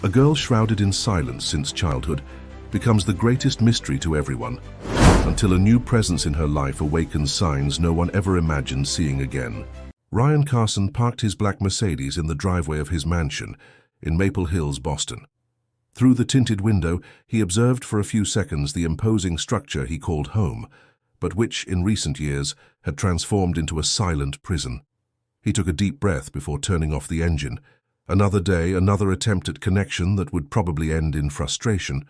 A girl shrouded in silence since childhood becomes the greatest mystery to everyone, until a new presence in her life awakens signs no one ever imagined seeing again. Ryan Carson parked his black Mercedes in the driveway of his mansion in Maple Hills, Boston. Through the tinted window, he observed for a few seconds the imposing structure he called home, but which, in recent years, had transformed into a silent prison. He took a deep breath before turning off the engine. Another day, another attempt at connection that would probably end in frustration.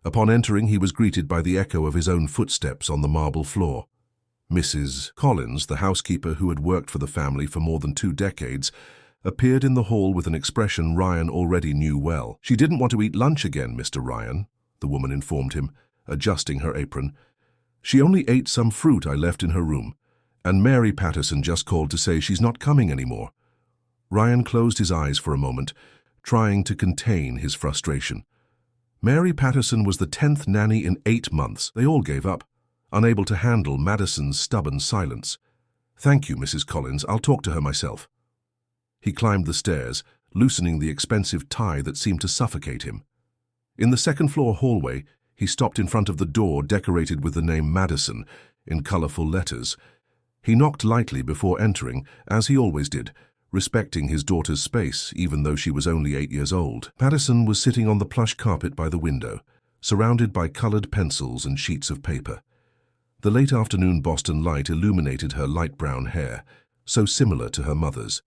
Upon entering, he was greeted by the echo of his own footsteps on the marble floor. Mrs. Collins, the housekeeper who had worked for the family for more than 2 decades, appeared in the hall with an expression Ryan already knew well. "She didn't want to eat lunch again, Mr. Ryan," the woman informed him, adjusting her apron. "She only ate some fruit I left in her room, and Mary Patterson just called to say she's not coming anymore." Ryan closed his eyes for a moment, trying to contain his frustration. Mary Patterson was the 10th nanny in 8 months. They all gave up, unable to handle Madison's stubborn silence. "Thank you, Mrs. Collins. I'll talk to her myself." He climbed the stairs, loosening the expensive tie that seemed to suffocate him. In the second-floor hallway, he stopped in front of the door decorated with the name Madison in colorful letters. He knocked lightly before entering, as he always did, respecting his daughter's space, even though she was only 8 years old. Madison was sitting on the plush carpet by the window, surrounded by colored pencils and sheets of paper. The late afternoon Boston light illuminated her light brown hair, so similar to her mother's.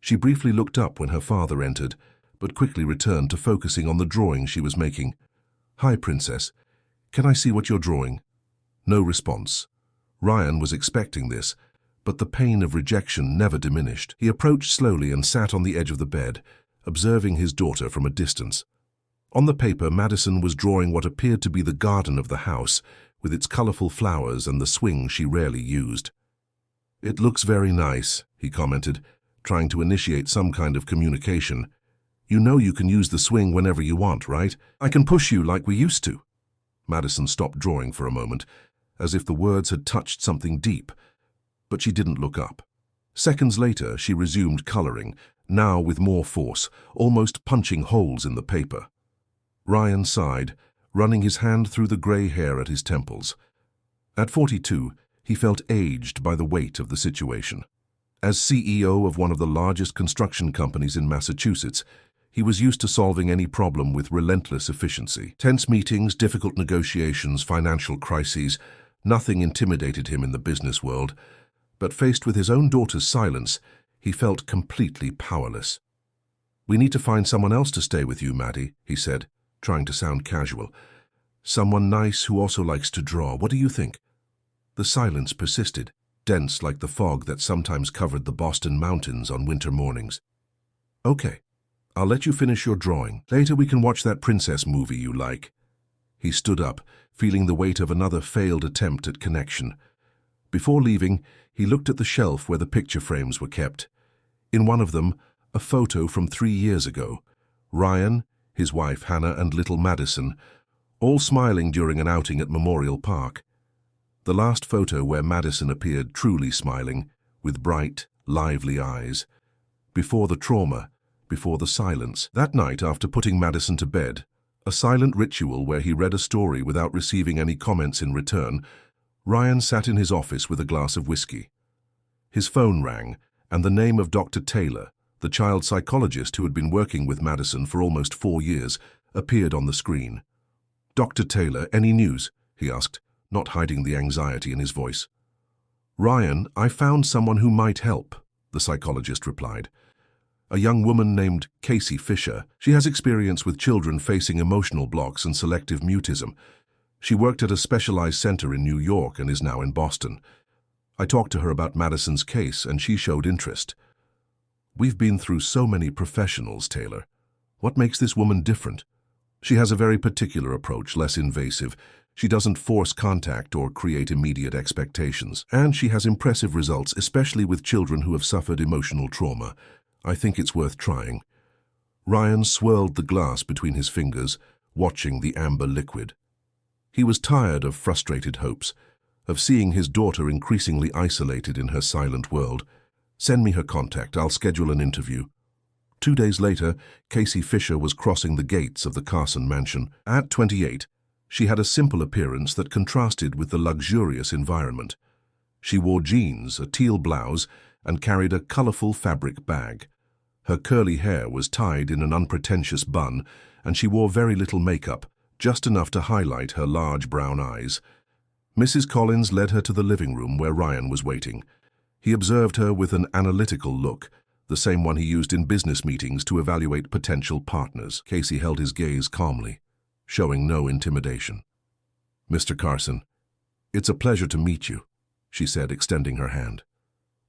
She briefly looked up when her father entered, but quickly returned to focusing on the drawing she was making. "Hi, Princess. Can I see what you're drawing?" No response. Ryan was expecting this, but the pain of rejection never diminished. He approached slowly and sat on the edge of the bed, observing his daughter from a distance. On the paper, Madison was drawing what appeared to be the garden of the house, with its colorful flowers and the swing she rarely used. "It looks very nice," he commented, trying to initiate some kind of communication. "You know you can use the swing whenever you want, right? I can push you like we used to." Madison stopped drawing for a moment, as if the words had touched something deep, but she didn't look up. Seconds later, she resumed coloring, now with more force, almost punching holes in the paper. Ryan sighed, running his hand through the gray hair at his temples. At 42, he felt aged by the weight of the situation. As CEO of one of the largest construction companies in Massachusetts, he was used to solving any problem with relentless efficiency. Tense meetings, difficult negotiations, financial crises, nothing intimidated him in the business world. But faced with his own daughter's silence, he felt completely powerless. "We need to find someone else to stay with you, Maddie," he said, trying to sound casual. "Someone nice who also likes to draw. What do you think?" The silence persisted, dense like the fog that sometimes covered the Boston mountains on winter mornings. "Okay, I'll let you finish your drawing. Later we can watch that princess movie you like." He stood up, feeling the weight of another failed attempt at connection. Before leaving, he looked at the shelf where the picture frames were kept. In one of them, a photo from 3 years ago. Ryan, his wife Hannah, and little Madison, all smiling during an outing at Memorial Park. The last photo where Madison appeared truly smiling, with bright, lively eyes. Before the trauma, before the silence. That night, after putting Madison to bed, a silent ritual where he read a story without receiving any comments in return, Ryan sat in his office with a glass of whiskey. His phone rang, and the name of Dr. Taylor, the child psychologist who had been working with Madison for almost 4 years, appeared on the screen. "Dr. Taylor, any news?" he asked, not hiding the anxiety in his voice. "Ryan, I found someone who might help," the psychologist replied. "A young woman named Casey Fisher. She has experience with children facing emotional blocks and selective mutism. She worked at a specialized center in New York and is now in Boston. I talked to her about Madison's case, and she showed interest." "We've been through so many professionals, Taylor. What makes this woman different?" "She has a very particular approach, less invasive. She doesn't force contact or create immediate expectations. And she has impressive results, especially with children who have suffered emotional trauma. I think it's worth trying." Ryan swirled the glass between his fingers, watching the amber liquid. He was tired of frustrated hopes, of seeing his daughter increasingly isolated in her silent world. "Send me her contact. I'll schedule an interview." 2 days later, Casey Fisher was crossing the gates of the Carson mansion. At 28, she had a simple appearance that contrasted with the luxurious environment. She wore jeans, a teal blouse, and carried a colorful fabric bag. Her curly hair was tied in an unpretentious bun, and she wore very little makeup, just enough to highlight her large brown eyes. Mrs. Collins led her to the living room where Ryan was waiting. He observed her with an analytical look, the same one he used in business meetings to evaluate potential partners. Casey held his gaze calmly, showing no intimidation. "Mr. Carson, it's a pleasure to meet you," she said, extending her hand.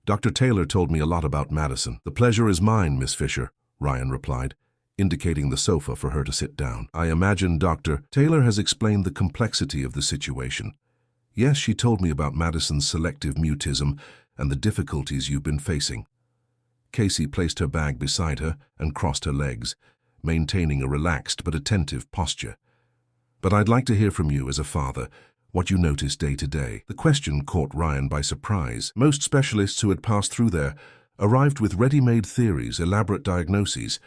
"Dr. Taylor told me a lot about Madison." "The pleasure is mine, Miss Fisher," Ryan replied, indicating the sofa for her to sit down. "I imagine Dr. Taylor has explained the complexity of the situation." "Yes, she told me about Madison's selective mutism and the difficulties you've been facing." Casey placed her bag beside her and crossed her legs, maintaining a relaxed but attentive posture. "But I'd like to hear from you as a father, what you notice day to day." The question caught Ryan by surprise. Most specialists who had passed through there arrived with ready-made theories, elaborate diagnoses,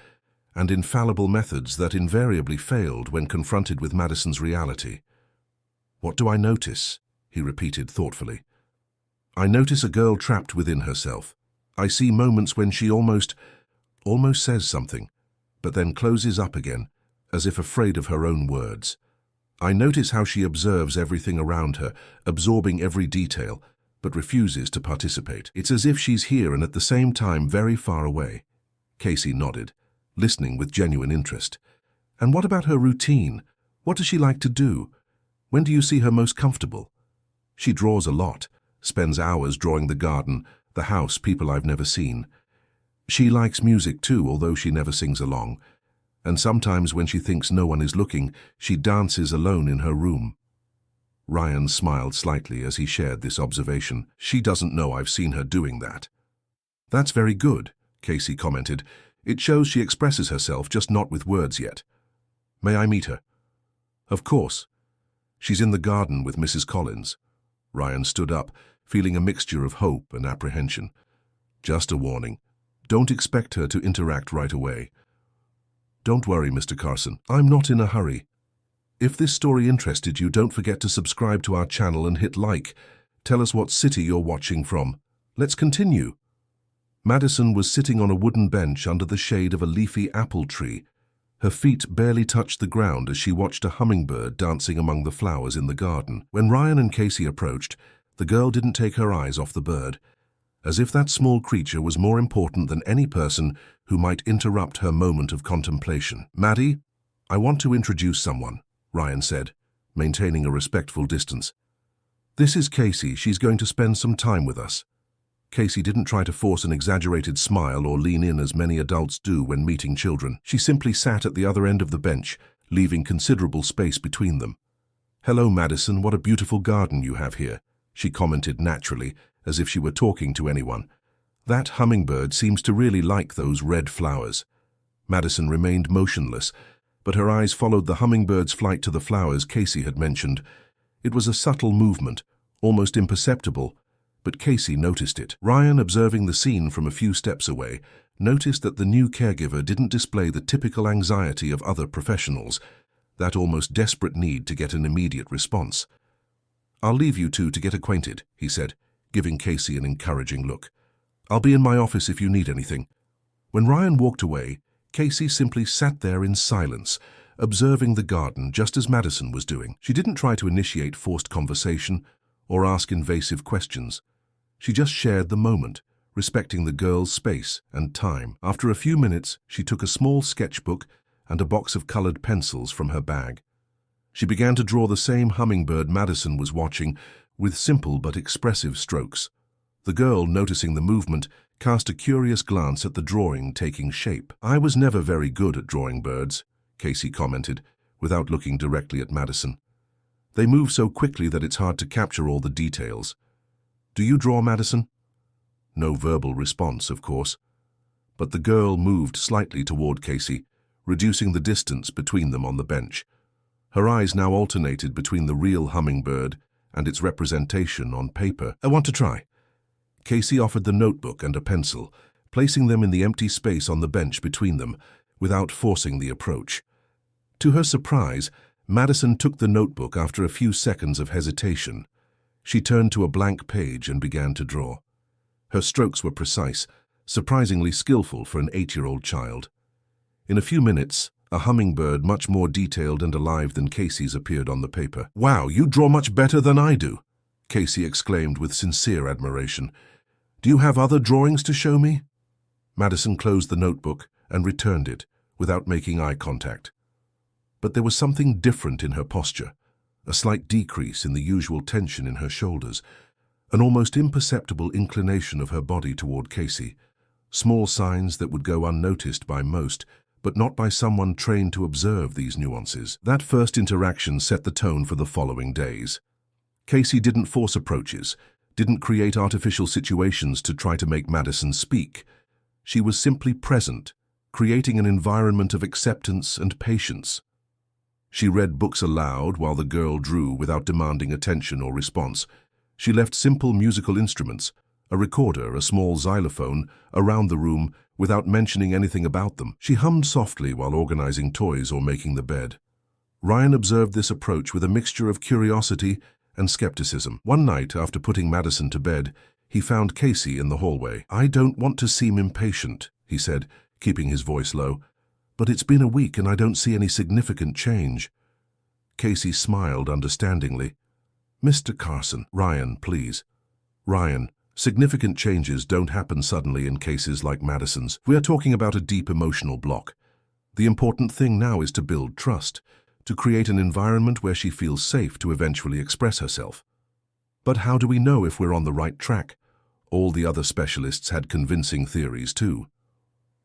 and infallible methods that invariably failed when confronted with Madison's reality. "What do I notice?" he repeated thoughtfully. "I notice a girl trapped within herself. I see moments when she almost says something, but then closes up again, as if afraid of her own words. I notice how she observes everything around her, absorbing every detail, but refuses to participate. It's as if she's here and at the same time very far away." Casey nodded, listening with genuine interest. "And what about her routine? What does she like to do? When do you see her most comfortable?" "She draws a lot, spends hours drawing the garden, the house, people I've never seen. She likes music too, although she never sings along. And sometimes when she thinks no one is looking, she dances alone in her room." Ryan smiled slightly as he shared this observation. "She doesn't know I've seen her doing that." "That's very good," Casey commented. "It shows she expresses herself, just not with words yet. May I meet her?" "Of course. She's in the garden with Mrs. Collins." Ryan stood up, feeling a mixture of hope and apprehension. "Just a warning. Don't expect her to interact right away." "Don't worry, Mr. Carson. I'm not in a hurry. If this story interested you, don't forget to subscribe to our channel and hit like. Tell us what city you're watching from. Let's continue." Madison was sitting on a wooden bench under the shade of a leafy apple tree. Her feet barely touched the ground as she watched a hummingbird dancing among the flowers in the garden. When Ryan and Casey approached, the girl didn't take her eyes off the bird, as if that small creature was more important than any person who might interrupt her moment of contemplation. "Maddie, I want to introduce someone," Ryan said, maintaining a respectful distance. "This is Casey. She's going to spend some time with us." Casey didn't try to force an exaggerated smile or lean in as many adults do when meeting children. She simply sat at the other end of the bench, leaving considerable space between them. "Hello, Madison, what a beautiful garden you have here," she commented naturally, as if she were talking to anyone. "That hummingbird seems to really like those red flowers." Madison remained motionless, but her eyes followed the hummingbird's flight to the flowers Casey had mentioned. It was a subtle movement, almost imperceptible, but Casey noticed it. Ryan, observing the scene from a few steps away, noticed that the new caregiver didn't display the typical anxiety of other professionals, that almost desperate need to get an immediate response. "I'll leave you two to get acquainted," he said, giving Casey an encouraging look. "I'll be in my office if you need anything." When Ryan walked away, Casey simply sat there in silence, observing the garden just as Madison was doing. She didn't try to initiate forced conversation or ask invasive questions. She just shared the moment, respecting the girl's space and time. After a few minutes, she took a small sketchbook and a box of colored pencils from her bag. She began to draw the same hummingbird Madison was watching, with simple but expressive strokes. The girl, noticing the movement, cast a curious glance at the drawing taking shape. "I was never very good at drawing birds," Casey commented, without looking directly at Madison. "They move so quickly that it's hard to capture all the details. Do you draw, Madison?" No verbal response, of course. But the girl moved slightly toward Casey, reducing the distance between them on the bench. Her eyes now alternated between the real hummingbird and its representation on paper. "I want to try." Casey offered the notebook and a pencil, placing them in the empty space on the bench between them, without forcing the approach. To her surprise, Madison took the notebook after a few seconds of hesitation. She turned to a blank page and began to draw. Her strokes were precise, surprisingly skillful for an 8-year-old child. In a few minutes, a hummingbird much more detailed and alive than Casey's appeared on the paper. "Wow, you draw much better than I do," Casey exclaimed with sincere admiration. "Do you have other drawings to show me?" Madison closed the notebook and returned it, without making eye contact. But there was something different in her posture, a slight decrease in the usual tension in her shoulders, an almost imperceptible inclination of her body toward Casey, small signs that would go unnoticed by most, but not by someone trained to observe these nuances. That first interaction set the tone for the following days. Casey didn't force approaches, didn't create artificial situations to try to make Madison speak. She was simply present, creating an environment of acceptance and patience. She read books aloud while the girl drew without demanding attention or response. She left simple musical instruments, a recorder, a small xylophone, around the room without mentioning anything about them. She hummed softly while organizing toys or making the bed. Ryan observed this approach with a mixture of curiosity and skepticism. One night, after putting Madison to bed, he found Casey in the hallway. "I don't want to seem impatient," he said, keeping his voice low, "but it's been a week and I don't see any significant change." Casey smiled understandingly. "Mr. Carson." "Ryan, please." "Ryan, significant changes don't happen suddenly in cases like Madison's. We are talking about a deep emotional block. The important thing now is to build trust, to create an environment where she feels safe to eventually express herself." "But how do we know if we're on the right track?" All the other specialists had convincing theories too.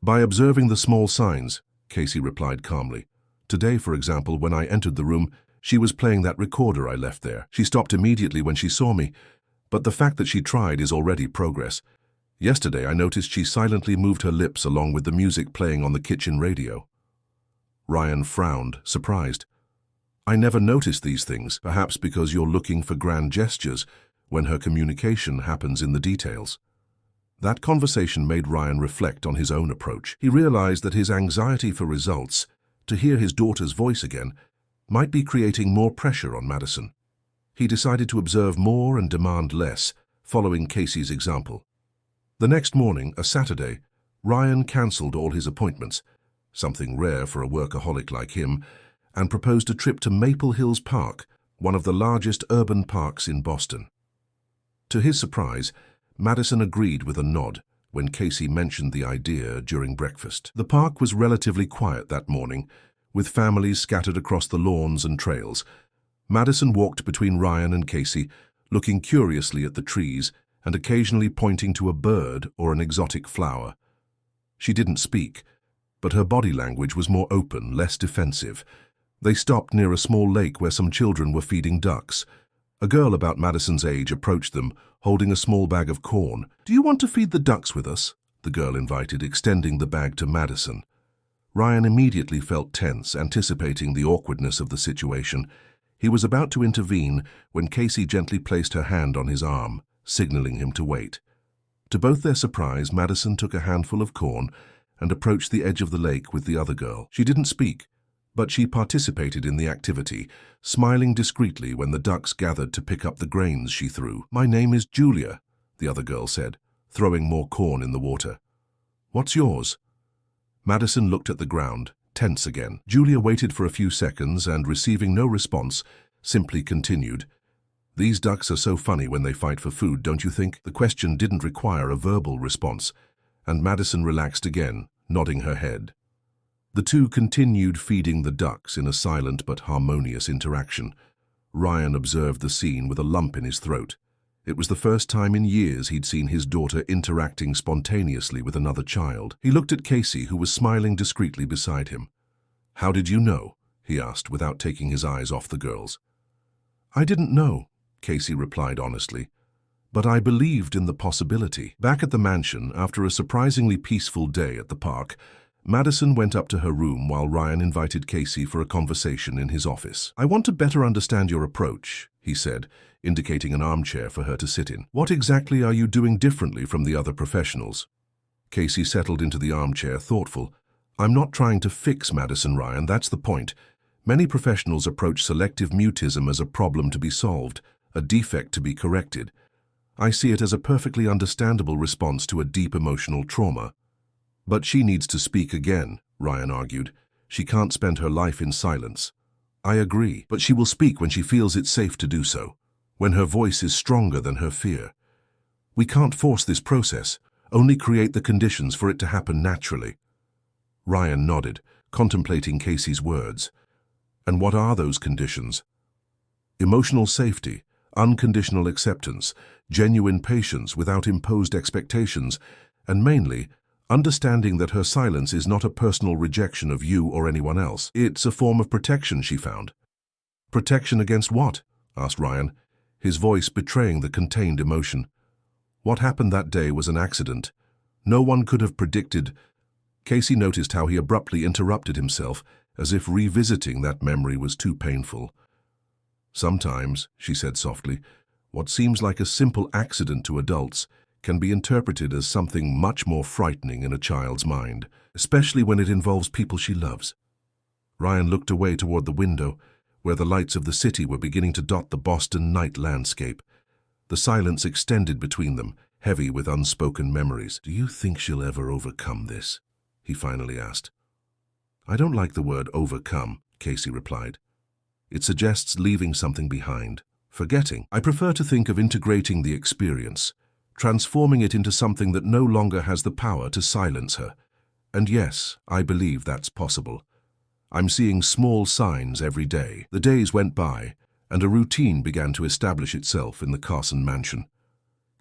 "By observing the small signs," Casey replied calmly. "Today, for example, when I entered the room, she was playing that recorder I left there. She stopped immediately when she saw me, but the fact that she tried is already progress. Yesterday, I noticed she silently moved her lips along with the music playing on the kitchen radio." Ryan frowned, surprised. "I never noticed these things, perhaps because you're looking for grand gestures when her communication happens in the details." That conversation made Ryan reflect on his own approach. He realized that his anxiety for results, to hear his daughter's voice again, might be creating more pressure on Madison. He decided to observe more and demand less, following Casey's example. The next morning, a Saturday, Ryan cancelled all his appointments, something rare for a workaholic like him, and proposed a trip to Maple Hills Park, one of the largest urban parks in Boston. To his surprise, Madison agreed with a nod when Casey mentioned the idea during breakfast. The park was relatively quiet that morning, with families scattered across the lawns and trails. Madison walked between Ryan and Casey, looking curiously at the trees and occasionally pointing to a bird or an exotic flower. She didn't speak, but her body language was more open, less defensive. They stopped near a small lake where some children were feeding ducks. A girl about Madison's age approached them, holding a small bag of corn. "Do you want to feed the ducks with us?" the girl invited, extending the bag to Madison. Ryan immediately felt tense, anticipating the awkwardness of the situation. He was about to intervene when Casey gently placed her hand on his arm, signaling him to wait. To both their surprise, Madison took a handful of corn and approached the edge of the lake with the other girl. She didn't speak, but she participated in the activity, smiling discreetly when the ducks gathered to pick up the grains she threw. "My name is Julia," the other girl said, throwing more corn in the water. "What's yours?" Madison looked at the ground, tense again. Julia waited for a few seconds and, receiving no response, simply continued. "These ducks are so funny when they fight for food, don't you think?" The question didn't require a verbal response, and Madison relaxed again, nodding her head. The two continued feeding the ducks in a silent but harmonious interaction. Ryan observed the scene with a lump in his throat. It was the first time in years he'd seen his daughter interacting spontaneously with another child. He looked at Casey, who was smiling discreetly beside him. "How did you know?" he asked, without taking his eyes off the girls. "I didn't know," Casey replied honestly, "but I believed in the possibility." Back at the mansion, after a surprisingly peaceful day at the park, Madison went up to her room while Ryan invited Casey for a conversation in his office. "I want to better understand your approach," he said, indicating an armchair for her to sit in. "What exactly are you doing differently from the other professionals?" Casey settled into the armchair, thoughtful. I'm not trying to fix Madison, Ryan, that's the point. Many professionals approach selective mutism as a problem to be solved, a defect to be corrected. I see it as a perfectly understandable response to a deep emotional trauma. But she needs to speak again, Ryan argued. She can't spend her life in silence. I agree, but she will speak when she feels it's safe to do so, when her voice is stronger than her fear. We can't force this process, only create the conditions for it to happen naturally. Ryan nodded, contemplating Casey's words. And what are those conditions? Emotional safety, unconditional acceptance, genuine patience without imposed expectations, and mainly, understanding that her silence is not a personal rejection of you or anyone else. It's a form of protection, she found. Protection against what? Asked Ryan, his voice betraying the contained emotion. What happened that day was an accident. No one could have predicted. Casey noticed how he abruptly interrupted himself, as if revisiting that memory was too painful. Sometimes, she said softly, what seems like a simple accident to adults can be interpreted as something much more frightening in a child's mind, especially when it involves people she loves. Ryan looked away toward the window, where the lights of the city were beginning to dot the Boston night landscape. The silence extended between them, heavy with unspoken memories. Do you think she'll ever overcome this? He finally asked. I don't like the word overcome, Casey replied. It suggests leaving something behind, forgetting. I prefer to think of integrating the experience, transforming it into something that no longer has the power to silence her. And yes, I believe that's possible. I'm seeing small signs every day. The days went by, and a routine began to establish itself in the Carson mansion.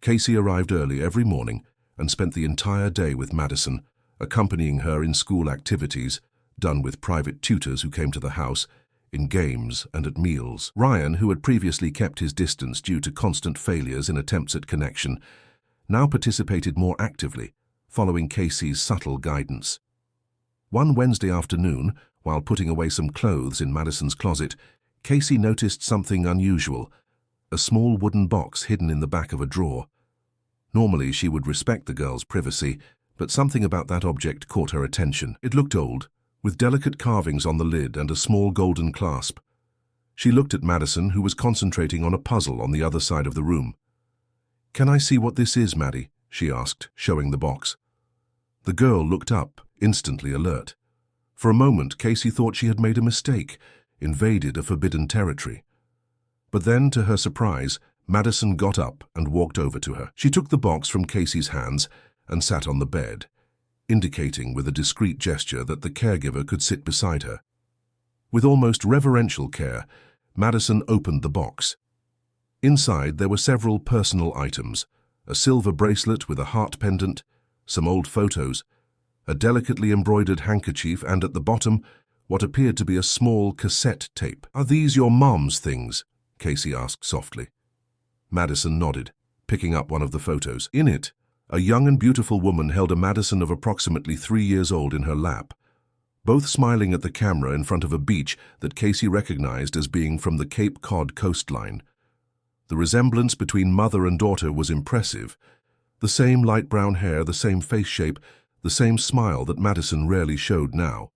Casey arrived early every morning and spent the entire day with Madison, accompanying her in school activities, done with private tutors who came to the house, in games and at meals. Ryan, who had previously kept his distance due to constant failures in attempts at connection, now participated more actively, following Casey's subtle guidance. One Wednesday afternoon, while putting away some clothes in Madison's closet, Casey noticed something unusual, a small wooden box hidden in the back of a drawer. Normally she would respect the girl's privacy, but something about that object caught her attention. It looked old, with delicate carvings on the lid and a small golden clasp. She looked at Madison, who was concentrating on a puzzle on the other side of the room. Can I see what this is, Maddie? She asked, showing the box. The girl looked up, instantly alert. For a moment, Casey thought she had made a mistake, invaded a forbidden territory. But then, to her surprise, Madison got up and walked over to her. She took the box from Casey's hands and sat on the bed, indicating with a discreet gesture that the caregiver could sit beside her. With almost reverential care, Madison opened the box. Inside there were several personal items, a silver bracelet with a heart pendant, some old photos, a delicately embroidered handkerchief, and at the bottom, what appeared to be a small cassette tape. Are these your mom's things? Casey asked softly. Madison nodded, picking up one of the photos. In it, a young and beautiful woman held a Madison of approximately 3 years old in her lap, both smiling at the camera in front of a beach that Casey recognized as being from the Cape Cod coastline. The resemblance between mother and daughter was impressive. The same light brown hair, the same face shape, the same smile that Madison rarely showed now.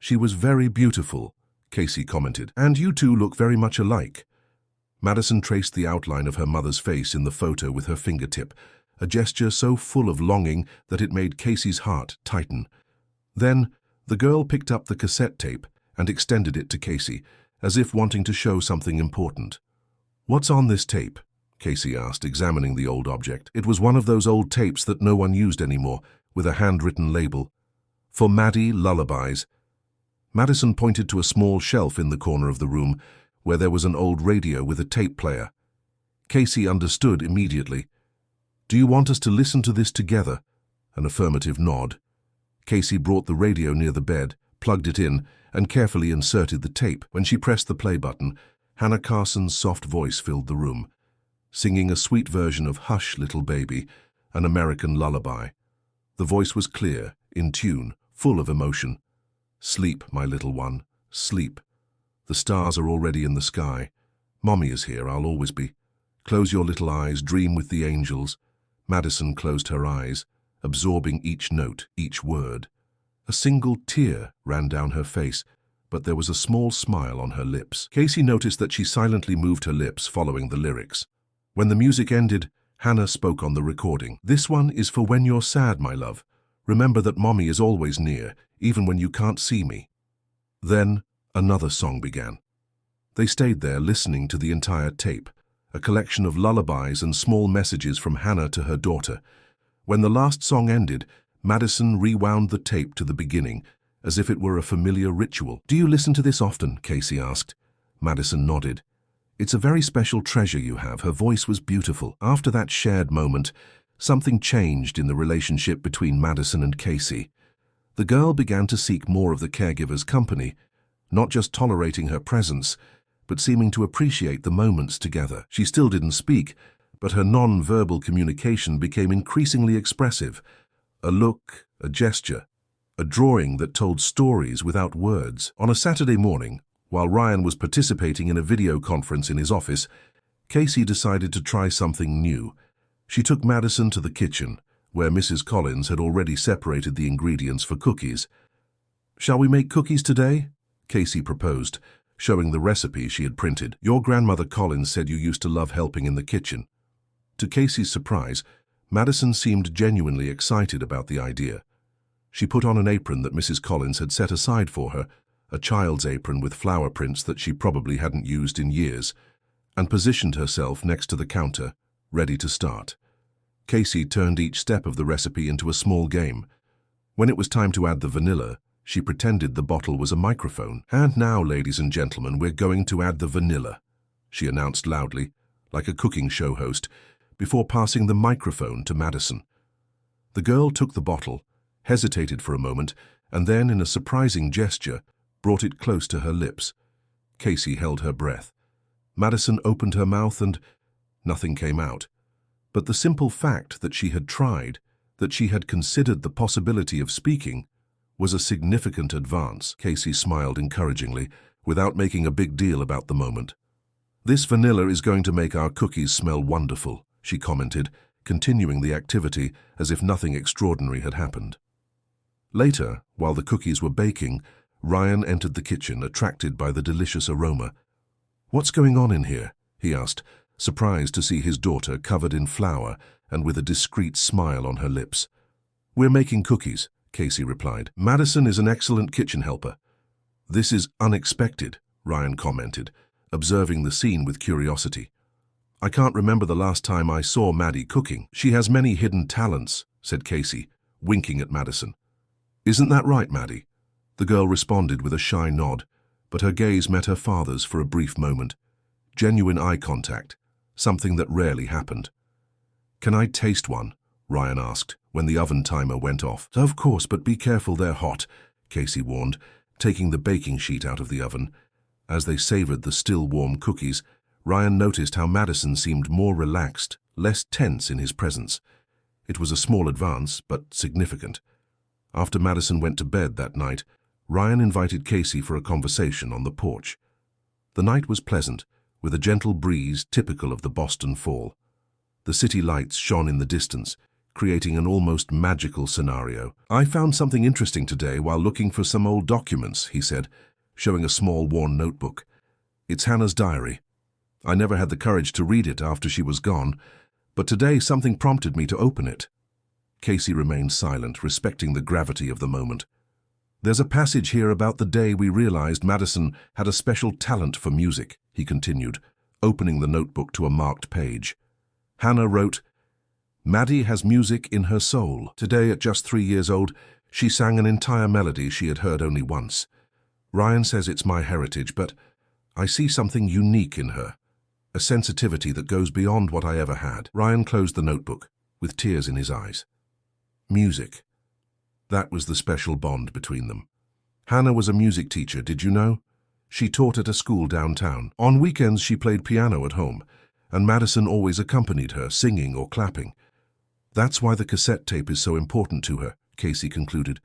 She was very beautiful, Casey commented, and you two look very much alike. Madison traced the outline of her mother's face in the photo with her fingertip, a gesture so full of longing that it made Casey's heart tighten. Then, the girl picked up the cassette tape and extended it to Casey, as if wanting to show something important. What's on this tape? Casey asked, examining the old object. It was one of those old tapes that no one used anymore, with a handwritten label. For Maddie Lullabies. Madison pointed to a small shelf in the corner of the room, where there was an old radio with a tape player. Casey understood immediately. Do you want us to listen to this together? An affirmative nod. Casey brought the radio near the bed, plugged it in, and carefully inserted the tape. When she pressed the play button, Hannah Carson's soft voice filled the room, singing a sweet version of Hush, Little Baby, an American lullaby. The voice was clear, in tune, full of emotion. Sleep, my little one, sleep. The stars are already in the sky. Mommy is here, I'll always be. Close your little eyes, dream with the angels. Madison closed her eyes, absorbing each note, each word. A single tear ran down her face, but there was a small smile on her lips. Casey noticed that she silently moved her lips following the lyrics. When the music ended, Hannah spoke on the recording. "This one is for when you're sad, my love. Remember that Mommy is always near, even when you can't see me." Then, another song began. They stayed there listening to the entire tape, a collection of lullabies and small messages from Hannah to her daughter. When the last song ended, Madison rewound the tape to the beginning, as if it were a familiar ritual. "Do you listen to this often?" Casey asked. Madison nodded. "It's a very special treasure you have." Her voice was beautiful. After that shared moment, something changed in the relationship between Madison and Casey. The girl began to seek more of the caregiver's company, not just tolerating her presence, but seeming to appreciate the moments together. She still didn't speak, but her non-verbal communication became increasingly expressive. A look, a gesture, a drawing that told stories without words. On a Saturday morning, while Ryan was participating in a video conference in his office, Casey decided to try something new. She took Madison to the kitchen, where Mrs. Collins had already separated the ingredients for cookies. "Shall we make cookies today?" Casey proposed, showing the recipe she had printed. "Your grandmother Collins said you used to love helping in the kitchen." To Casey's surprise, Madison seemed genuinely excited about the idea. She put on an apron that Mrs. Collins had set aside for her, a child's apron with flower prints that she probably hadn't used in years, and positioned herself next to the counter, ready to start. Casey turned each step of the recipe into a small game. When it was time to add the vanilla, she pretended the bottle was a microphone. "And now, ladies and gentlemen, we're going to add the vanilla," she announced loudly, like a cooking show host, before passing the microphone to Madison. The girl took the bottle, hesitated for a moment, and then, in a surprising gesture, brought it close to her lips. Casey held her breath. Madison opened her mouth and nothing came out. But the simple fact that she had tried, that she had considered the possibility of speaking, was a significant advance. Casey smiled encouragingly, without making a big deal about the moment. "This vanilla is going to make our cookies smell wonderful," she commented, continuing the activity as if nothing extraordinary had happened. Later, while the cookies were baking, Ryan entered the kitchen, attracted by the delicious aroma. "What's going on in here?" he asked, surprised to see his daughter covered in flour and with a discreet smile on her lips. "We're making cookies," Casey replied. "Madison is an excellent kitchen helper." "This is unexpected," Ryan commented, observing the scene with curiosity. "I can't remember the last time I saw Maddie cooking." "She has many hidden talents," said Casey, winking at Madison. "Isn't that right, Maddie?" The girl responded with a shy nod, but her gaze met her father's for a brief moment. Genuine eye contact, something that rarely happened. "Can I taste one?" Ryan asked, when the oven timer went off. "Of course, but be careful, they're hot," Casey warned, taking the baking sheet out of the oven. As they savored the still warm cookies, Ryan noticed how Madison seemed more relaxed, less tense in his presence. It was a small advance, but significant. After Madison went to bed that night, Ryan invited Casey for a conversation on the porch. The night was pleasant, with a gentle breeze typical of the Boston fall. The city lights shone in the distance, creating an almost magical scenario. "I found something interesting today while looking for some old documents," he said, showing a small worn notebook. "It's Hannah's diary. I never had the courage to read it after she was gone, but today something prompted me to open it." Casey remained silent, respecting the gravity of the moment. "There's a passage here about the day we realized Madison had a special talent for music," he continued, opening the notebook to a marked page. Hannah wrote, "Maddie has music in her soul. Today, at just 3 years old, she sang an entire melody she had heard only once. Ryan says it's my heritage, but I see something unique in her, a sensitivity that goes beyond what I ever had." Ryan closed the notebook, with tears in his eyes. Music. That was the special bond between them. Hannah was a music teacher, did you know? She taught at a school downtown. On weekends she played piano at home, and Madison always accompanied her, singing or clapping. "That's why the cassette tape is so important to her," Casey concluded.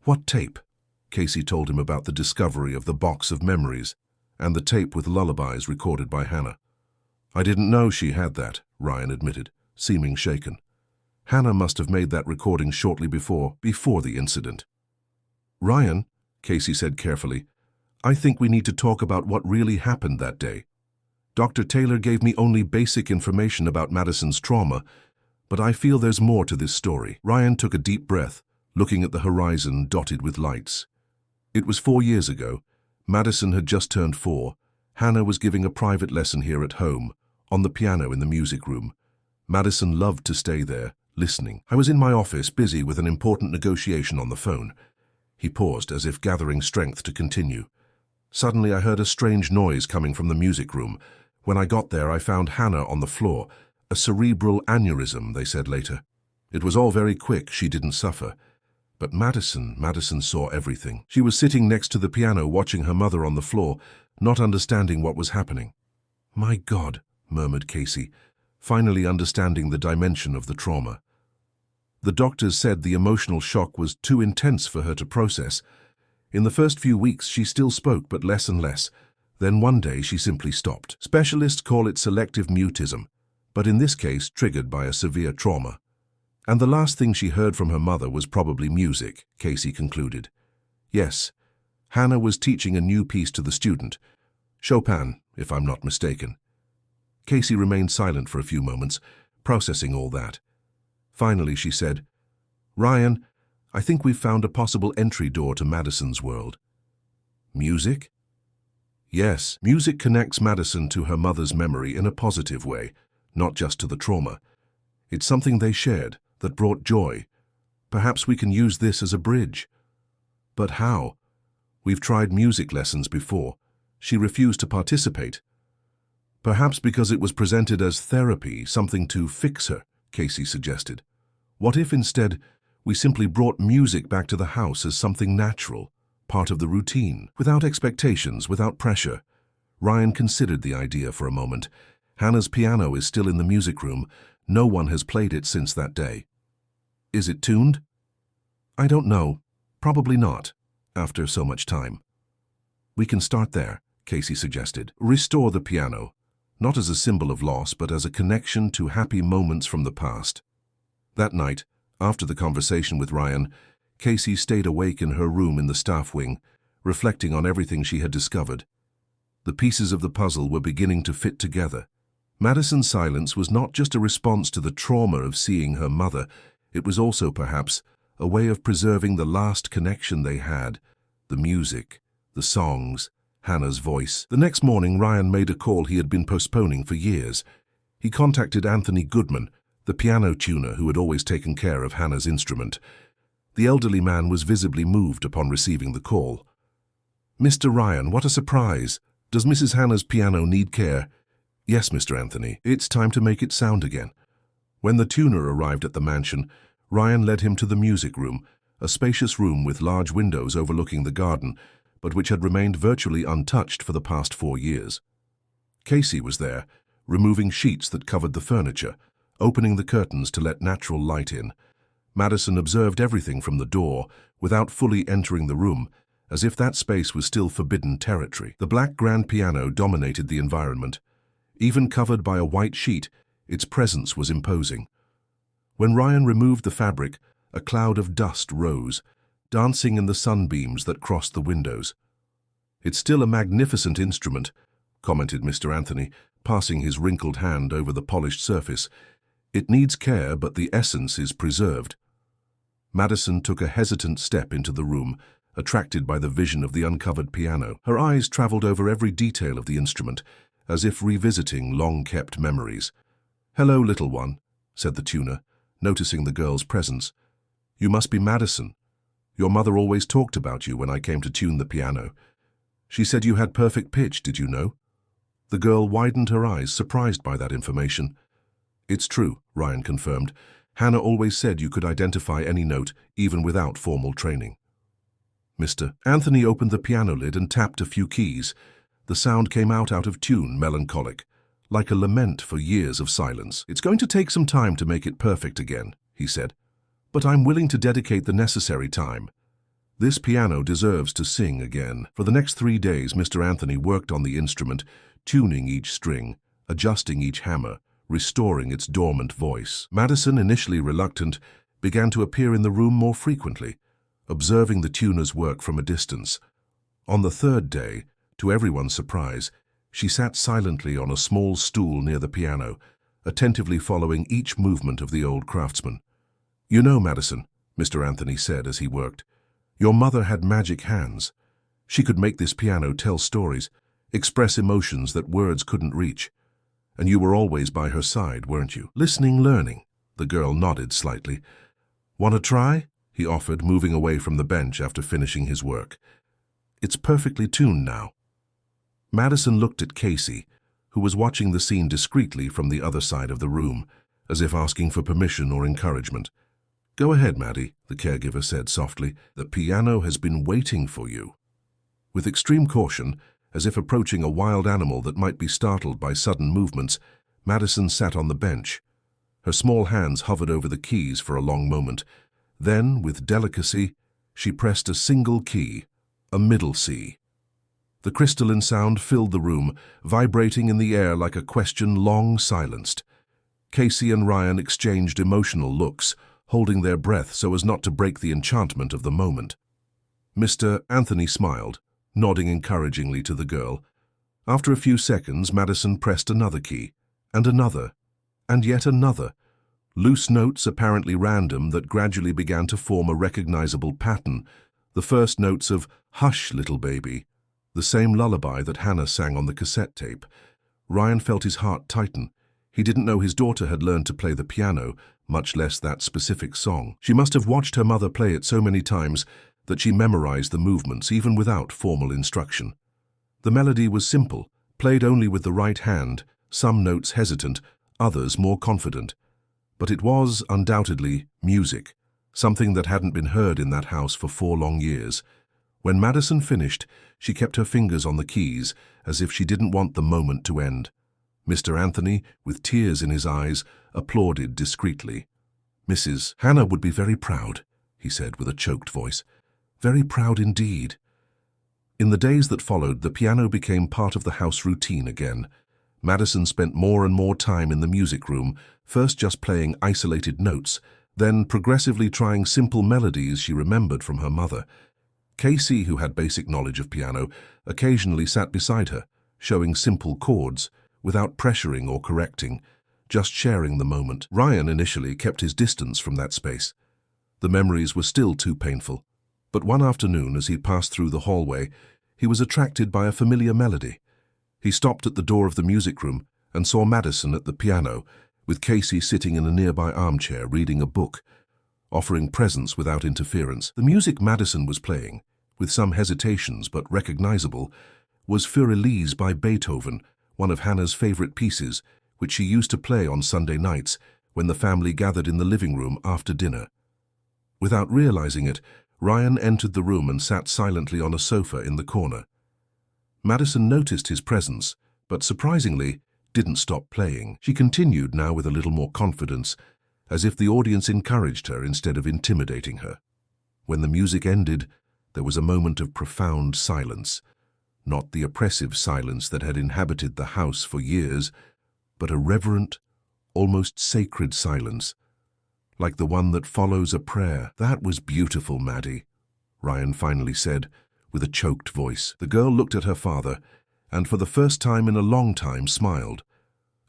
"What tape?" Casey told him about the discovery of the box of memories and the tape with lullabies recorded by Hannah. "I didn't know she had that," Ryan admitted, seeming shaken. Hannah must have made that recording shortly before the incident. "Ryan," Casey said carefully, "I think we need to talk about what really happened that day. Dr. Taylor gave me only basic information about Madison's trauma, but I feel there's more to this story." Ryan took a deep breath, looking at the horizon dotted with lights. It was 4 years ago. Madison had just turned 4. Hannah was giving a private lesson here at home, on the piano in the music room. Madison loved to stay there, listening. "I was in my office, busy with an important negotiation on the phone." He paused, as if gathering strength to continue. "Suddenly I heard a strange noise coming from the music room. When I got there, I found Hannah on the floor. A cerebral aneurysm, they said later. It was all very quick, she didn't suffer. But Madison saw everything. She was sitting next to the piano watching her mother on the floor, not understanding what was happening." "My God," murmured Casey, finally understanding the dimension of the trauma. The doctors said the emotional shock was too intense for her to process. In the first few weeks, she still spoke, but less and less. Then one day, she simply stopped. Specialists call it selective mutism, but in this case, triggered by a severe trauma. And the last thing she heard from her mother was probably music, Casey concluded. Yes, Hannah was teaching a new piece to the student. Chopin, if I'm not mistaken. Casey remained silent for a few moments, processing all that. Finally, she said, "Ryan, I think we've found a possible entry door to Madison's world." "Music?" "Yes, music connects Madison to her mother's memory in a positive way, not just to the trauma. It's something they shared that brought joy. Perhaps we can use this as a bridge." "But how?" "We've tried music lessons before. She refused to participate." "Perhaps because it was presented as therapy, something to fix her," Casey suggested. "What if instead we simply brought music back to the house as something natural, part of the routine, without expectations, without pressure?" Ryan considered the idea for a moment. Hannah's piano is still in the music room. No one has played it since that day. "Is it tuned?" "I don't know. Probably not, after so much time." "We can start there," Casey suggested. "Restore the piano, not as a symbol of loss, but as a connection to happy moments from the past." That night, after the conversation with Ryan, Casey stayed awake in her room in the staff wing, reflecting on everything she had discovered. The pieces of the puzzle were beginning to fit together. Madison's silence was not just a response to the trauma of seeing her mother, it was also, perhaps, a way of preserving the last connection they had, the music, the songs, Hannah's voice. The next morning, Ryan made a call he had been postponing for years. He contacted Anthony Goodman, the piano tuner who had always taken care of Hannah's instrument. The elderly man was visibly moved upon receiving the call. "Mr. Ryan, what a surprise! Does Mrs. Hannah's piano need care?" "Yes, Mr. Anthony. It's time to make it sound again." When the tuner arrived at the mansion, Ryan led him to the music room, a spacious room with large windows overlooking the garden, but which had remained virtually untouched for the past 4 years. Casey was there, removing sheets that covered the furniture, opening the curtains to let natural light in. Madison observed everything from the door, without fully entering the room, as if that space was still forbidden territory. The black grand piano dominated the environment. Even covered by a white sheet, its presence was imposing. When Ryan removed the fabric, a cloud of dust rose, dancing in the sunbeams that crossed the windows. "It's still a magnificent instrument," commented Mr. Anthony, passing his wrinkled hand over the polished surface. "It needs care, but the essence is preserved." Madison took a hesitant step into the room, attracted by the vision of the uncovered piano. Her eyes traveled over every detail of the instrument, as if revisiting long-kept memories. "Hello, little one," said the tuner, noticing the girl's presence. "You must be Madison. Your mother always talked about you when I came to tune the piano. She said you had perfect pitch, did you know?" The girl widened her eyes, surprised by that information. "It's true," Ryan confirmed. "Hannah always said you could identify any note, even without formal training." Mr. Anthony opened the piano lid and tapped a few keys. The sound came out of tune, melancholic, like a lament for years of silence. "It's going to take some time to make it perfect again," he said. "But I'm willing to dedicate the necessary time. This piano deserves to sing again." For the next 3 days, Mr. Anthony worked on the instrument, tuning each string, adjusting each hammer, restoring its dormant voice. Madison, initially reluctant, began to appear in the room more frequently, observing the tuner's work from a distance. On the third day, to everyone's surprise, she sat silently on a small stool near the piano, attentively following each movement of the old craftsman. "You know, Madison," Mr. Anthony said as he worked, "your mother had magic hands. She could make this piano tell stories, express emotions that words couldn't reach. And you were always by her side, weren't you? Listening, learning." The girl nodded slightly. "Want to try?" he offered, moving away from the bench after finishing his work. "It's perfectly tuned now." Madison looked at Casey, who was watching the scene discreetly from the other side of the room, as if asking for permission or encouragement. "Go ahead, Maddie," the caregiver said softly. "The piano has been waiting for you." With extreme caution, as if approaching a wild animal that might be startled by sudden movements, Madison sat on the bench. Her small hands hovered over the keys for a long moment. Then, with delicacy, she pressed a single key, a middle C. The crystalline sound filled the room, vibrating in the air like a question long silenced. Casey and Ryan exchanged emotional looks, holding their breath so as not to break the enchantment of the moment. Mr. Anthony smiled, nodding encouragingly to the girl. After a few seconds, Madison pressed another key, and another, and yet another. Loose notes, apparently random, that gradually began to form a recognizable pattern. The first notes of "Hush, Little Baby," the same lullaby that Hannah sang on the cassette tape. Ryan felt his heart tighten. He didn't know his daughter had learned to play the piano, much less that specific song. She must have watched her mother play it so many times that she memorized the movements even without formal instruction. The melody was simple, played only with the right hand, some notes hesitant, others more confident. But it was, undoubtedly, music, something that hadn't been heard in that house for 4 long years. When Madison finished, she kept her fingers on the keys, as if she didn't want the moment to end. Mr. Anthony, with tears in his eyes, applauded discreetly. "Mrs. Hannah would be very proud," he said with a choked voice. "Very proud indeed." In the days that followed, the piano became part of the house routine again. Madison spent more and more time in the music room, first just playing isolated notes, then progressively trying simple melodies she remembered from her mother. Casey, who had basic knowledge of piano, occasionally sat beside her, showing simple chords, without pressuring or correcting, just sharing the moment. Ryan initially kept his distance from that space. The memories were still too painful. But one afternoon, as he passed through the hallway, he was attracted by a familiar melody. He stopped at the door of the music room and saw Madison at the piano, with Casey sitting in a nearby armchair reading a book, offering presents without interference. The music Madison was playing, with some hesitations but recognizable, was Für Elise by Beethoven, one of Hannah's favorite pieces, which she used to play on Sunday nights when the family gathered in the living room after dinner. Without realizing it, Ryan entered the room and sat silently on a sofa in the corner. Madison noticed his presence, but surprisingly, didn't stop playing. She continued now with a little more confidence, as if the audience encouraged her instead of intimidating her. When the music ended, there was a moment of profound silence. Not the oppressive silence that had inhabited the house for years, but a reverent, almost sacred silence, like the one that follows a prayer. "That was beautiful, Maddie," Ryan finally said, with a choked voice. The girl looked at her father, and for the first time in a long time smiled.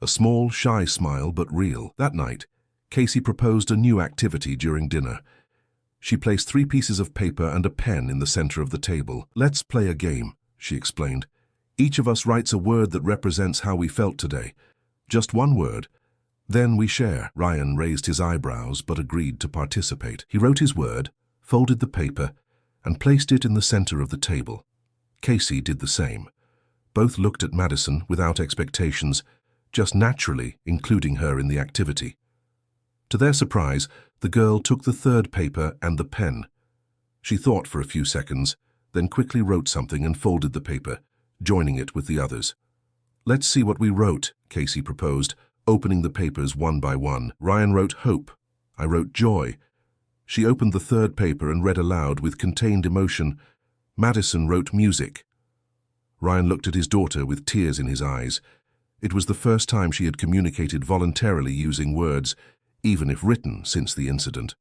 A small, shy smile, but real. That night, Casey proposed a new activity during dinner. She placed 3 pieces of paper and a pen in the center of the table. "Let's play a game," she explained. "Each of us writes a word that represents how we felt today. Just one word. Then we share." Ryan raised his eyebrows but agreed to participate. He wrote his word, folded the paper, and placed it in the center of the table. Casey did the same. Both looked at Madison without expectations, just naturally including her in the activity. To their surprise, the girl took the 3rd paper and the pen. She thought for a few seconds, then quickly wrote something and folded the paper, joining it with the others. "Let's see what we wrote," Casey proposed, opening the papers one by one. Ryan wrote hope. I wrote joy. She opened the 3rd paper and read aloud with contained emotion. Madison wrote music. Ryan looked at his daughter with tears in his eyes. It was the first time she had communicated voluntarily using words, even if written, since the incident.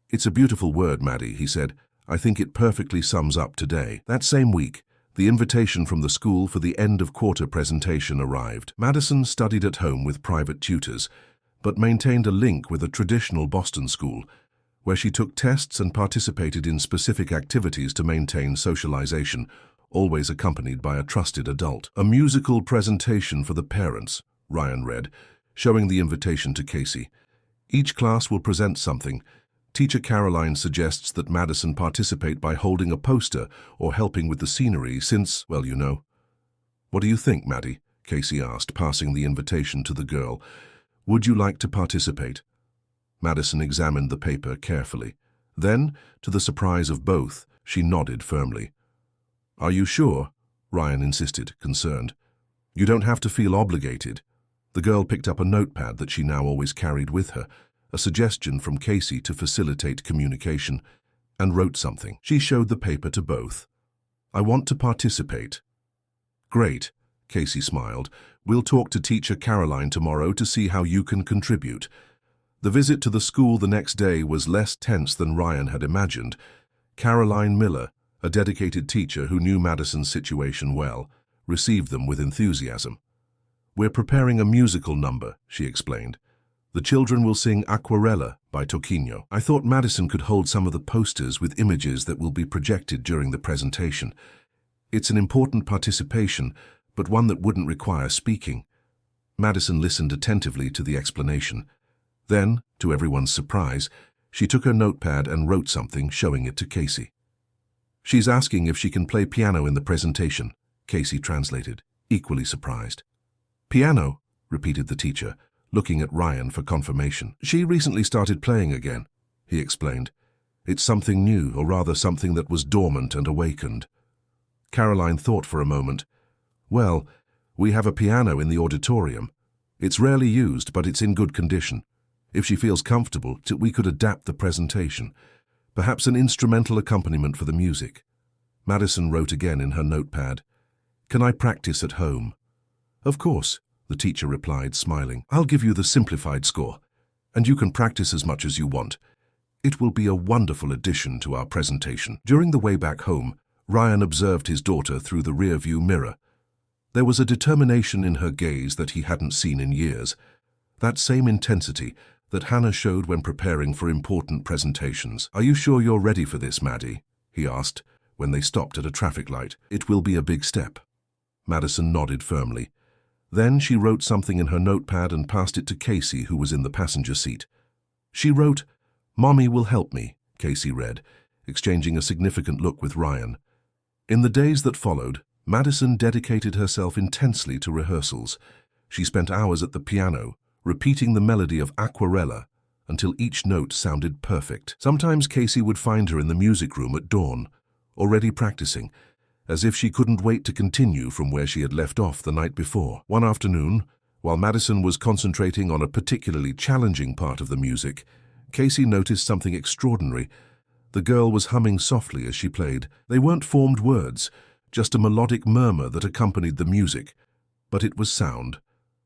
"It's a beautiful word, Maddie," he said. "I think it perfectly sums up today." That same week, the invitation from the school for the end-of-quarter presentation arrived. Madison studied at home with private tutors, but maintained a link with a traditional Boston school, where she took tests and participated in specific activities to maintain socialization, always accompanied by a trusted adult. "A musical presentation for the parents," Ryan read, showing the invitation to Casey. "Each class will present something. Teacher Caroline suggests that Madison participate by holding a poster or helping with the scenery since, well, you know." "What do you think, Maddie?" Casey asked, passing the invitation to the girl. "Would you like to participate?" Madison examined the paper carefully. Then, to the surprise of both, she nodded firmly. "Are you sure?" Ryan insisted, concerned. "You don't have to feel obligated." The girl picked up a notepad that she now always carried with her, a suggestion from Casey to facilitate communication, and wrote something. She showed the paper to both. "I want to participate." "Great," Casey smiled. "We'll talk to Teacher Caroline tomorrow to see how you can contribute." The visit to the school the next day was less tense than Ryan had imagined. Caroline Miller, a dedicated teacher who knew Madison's situation well, received them with enthusiasm. "We're preparing a musical number," she explained. "The children will sing Aquarella by Toquinho. I thought Madison could hold some of the posters with images that will be projected during the presentation. It's an important participation, but one that wouldn't require speaking." Madison listened attentively to the explanation. Then, to everyone's surprise, she took her notepad and wrote something, showing it to Casey. "She's asking if she can play piano in the presentation," Casey translated, equally surprised. "Piano?" repeated the teacher, looking at Ryan for confirmation. "She recently started playing again," he explained. "It's something new, or rather something that was dormant and awakened." Caroline thought for a moment. "Well, we have a piano in the auditorium. It's rarely used, but it's in good condition. If she feels comfortable, we could adapt the presentation. Perhaps an instrumental accompaniment for the music." Madison wrote again in her notepad. "Can I practice at home?" "Of course," the teacher replied, smiling. "I'll give you the simplified score, and you can practice as much as you want. It will be a wonderful addition to our presentation." During the way back home, Ryan observed his daughter through the rear-view mirror. There was a determination in her gaze that he hadn't seen in years. That same intensity that Hannah showed when preparing for important presentations. "Are you sure you're ready for this, Maddie?" he asked, when they stopped at a traffic light. "It will be a big step." Madison nodded firmly. Then she wrote something in her notepad and passed it to Casey, who was in the passenger seat. She wrote, "Mommy will help me," Casey read, exchanging a significant look with Ryan. In the days that followed, Madison dedicated herself intensely to rehearsals. She spent hours at the piano, repeating the melody of Aquarella until each note sounded perfect. Sometimes Casey would find her in the music room at dawn, already practicing, as if she couldn't wait to continue from where she had left off the night before. One afternoon, while Madison was concentrating on a particularly challenging part of the music, Casey noticed something extraordinary. The girl was humming softly as she played. They weren't formed words, just a melodic murmur that accompanied the music. But it was sound.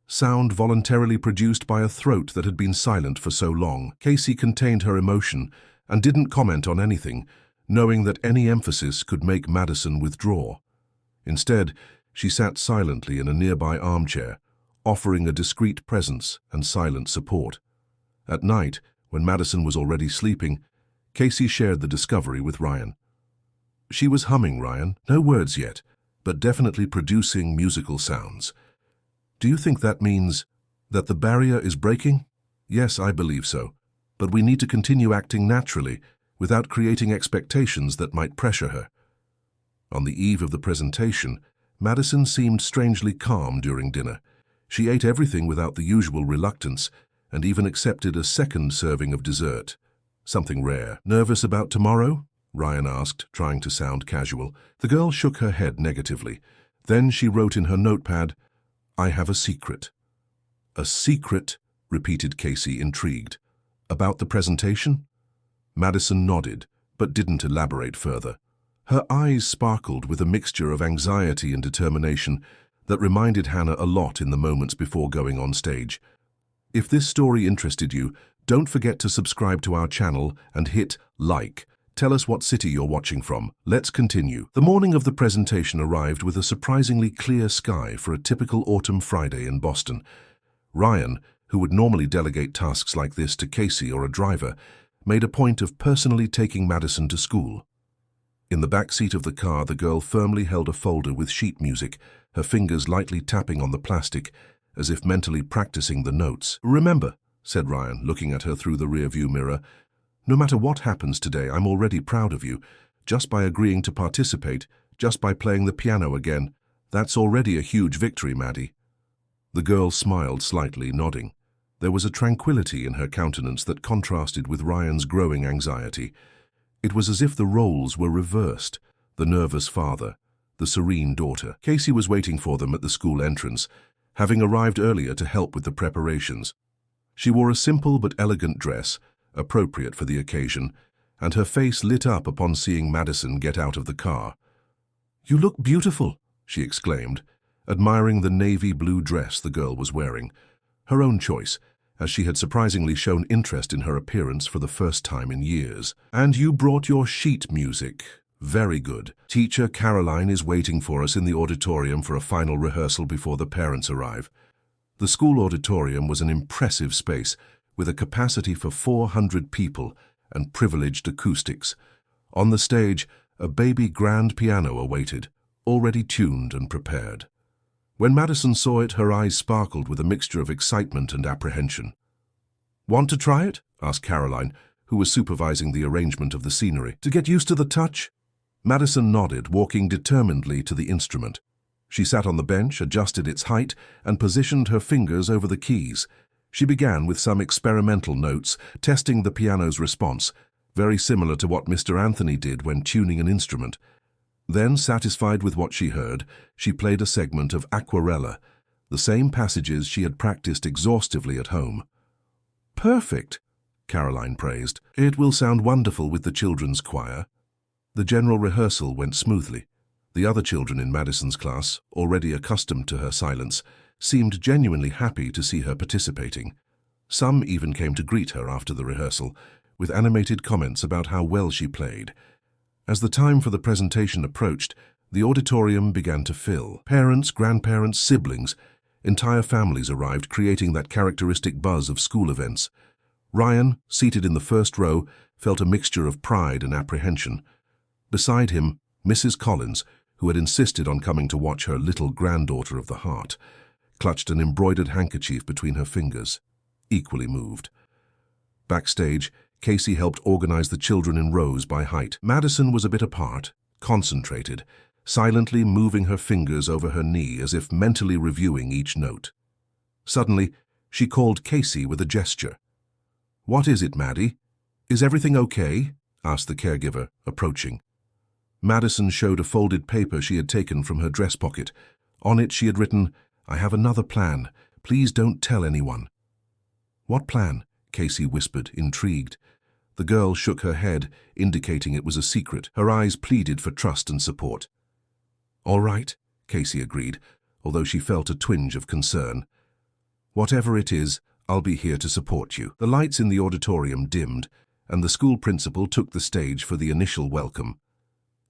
Sound voluntarily produced by a throat that had been silent for so long. Casey contained her emotion and didn't comment on anything, knowing that any emphasis could make Madison withdraw. Instead, she sat silently in a nearby armchair, offering a discreet presence and silent support. At night, when Madison was already sleeping, Casey shared the discovery with Ryan. She was humming, Ryan. No words yet, but definitely producing musical sounds. "Do you think that means that the barrier is breaking?" "Yes, I believe so. But we need to continue acting naturally, without creating expectations that might pressure her." On the eve of the presentation, Madison seemed strangely calm during dinner. She ate everything without the usual reluctance, and even accepted a second serving of dessert. Something rare. "Nervous about tomorrow?" Ryan asked, trying to sound casual. The girl shook her head negatively. Then she wrote in her notepad, "I have a secret." "A secret?" repeated Casey, intrigued. "About the presentation?" Madison nodded, but didn't elaborate further. Her eyes sparkled with a mixture of anxiety and determination, that reminded Hannah a lot in the moments before going on stage. If this story interested you, don't forget to subscribe to our channel and hit like. Tell us what city you're watching from. Let's continue. The morning of the presentation arrived with a surprisingly clear sky for a typical autumn Friday in Boston. Ryan, who would normally delegate tasks like this to Casey or a driver, made a point of personally taking Madison to school. In the back seat of the car, the girl firmly held a folder with sheet music, her fingers lightly tapping on the plastic, as if mentally practicing the notes. "Remember," said Ryan, looking at her through the rearview mirror, "no matter what happens today, I'm already proud of you. Just by agreeing to participate, just by playing the piano again, that's already a huge victory, Maddie." The girl smiled slightly, nodding. There was a tranquility in her countenance that contrasted with Ryan's growing anxiety. It was as if the roles were reversed, the nervous father, the serene daughter. Casey was waiting for them at the school entrance, having arrived earlier to help with the preparations. She wore a simple but elegant dress, appropriate for the occasion, and her face lit up upon seeing Madison get out of the car. "You look beautiful," she exclaimed, admiring the navy blue dress the girl was wearing, her own choice, as she had surprisingly shown interest in her appearance for the first time in years. "And you brought your sheet music. Very good. Teacher Caroline is waiting for us in the auditorium for a final rehearsal before the parents arrive." The school auditorium was an impressive space, with a capacity for 400 people and privileged acoustics. On the stage, a baby grand piano awaited, already tuned and prepared. When Madison saw it, her eyes sparkled with a mixture of excitement and apprehension. "Want to try it?" asked Caroline, who was supervising the arrangement of the scenery. "To get used to the touch?" Madison nodded, walking determinedly to the instrument. She sat on the bench, adjusted its height, and positioned her fingers over the keys. She began with some experimental notes, testing the piano's response, very similar to what Mr. Anthony did when tuning an instrument. Then, satisfied with what she heard, she played a segment of Aquarella, the same passages she had practiced exhaustively at home. "Perfect," Caroline praised. "It will sound wonderful with the children's choir." The general rehearsal went smoothly. The other children in Madison's class, already accustomed to her silence, seemed genuinely happy to see her participating. Some even came to greet her after the rehearsal, with animated comments about how well she played. As the time for the presentation approached, the auditorium began to fill. Parents, grandparents, siblings, entire families arrived, creating that characteristic buzz of school events. Ryan, seated in the first row, felt a mixture of pride and apprehension. Beside him, Mrs. Collins, who had insisted on coming to watch her little granddaughter of the heart, clutched an embroidered handkerchief between her fingers, equally moved. Backstage, Casey helped organize the children in rows by height. Madison was a bit apart, concentrated, silently moving her fingers over her knee as if mentally reviewing each note. Suddenly, she called Casey with a gesture. "What is it, Maddie? Is everything okay?" asked the caregiver, approaching. Madison showed a folded paper she had taken from her dress pocket. On it she had written, "I have another plan. Please don't tell anyone." "What plan?" Casey whispered, intrigued. The girl shook her head, indicating it was a secret. Her eyes pleaded for trust and support. "All right," Casey agreed, although she felt a twinge of concern. "Whatever it is, I'll be here to support you." The lights in the auditorium dimmed, and the school principal took the stage for the initial welcome.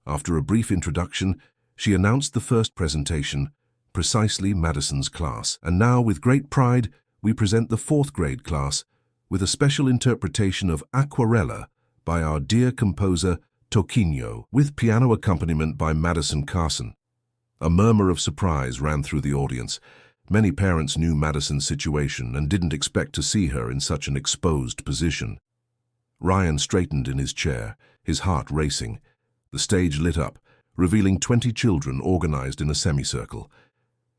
After a brief introduction, she announced the first presentation, precisely Madison's class. "And now, with great pride, we present the 4th grade class, with a special interpretation of Aquarella by our dear composer Toquinho, with piano accompaniment by Madison Carson." A murmur of surprise ran through the audience. Many parents knew Madison's situation and didn't expect to see her in such an exposed position. Ryan straightened in his chair, his heart racing. The stage lit up, revealing 20 children organized in a semicircle.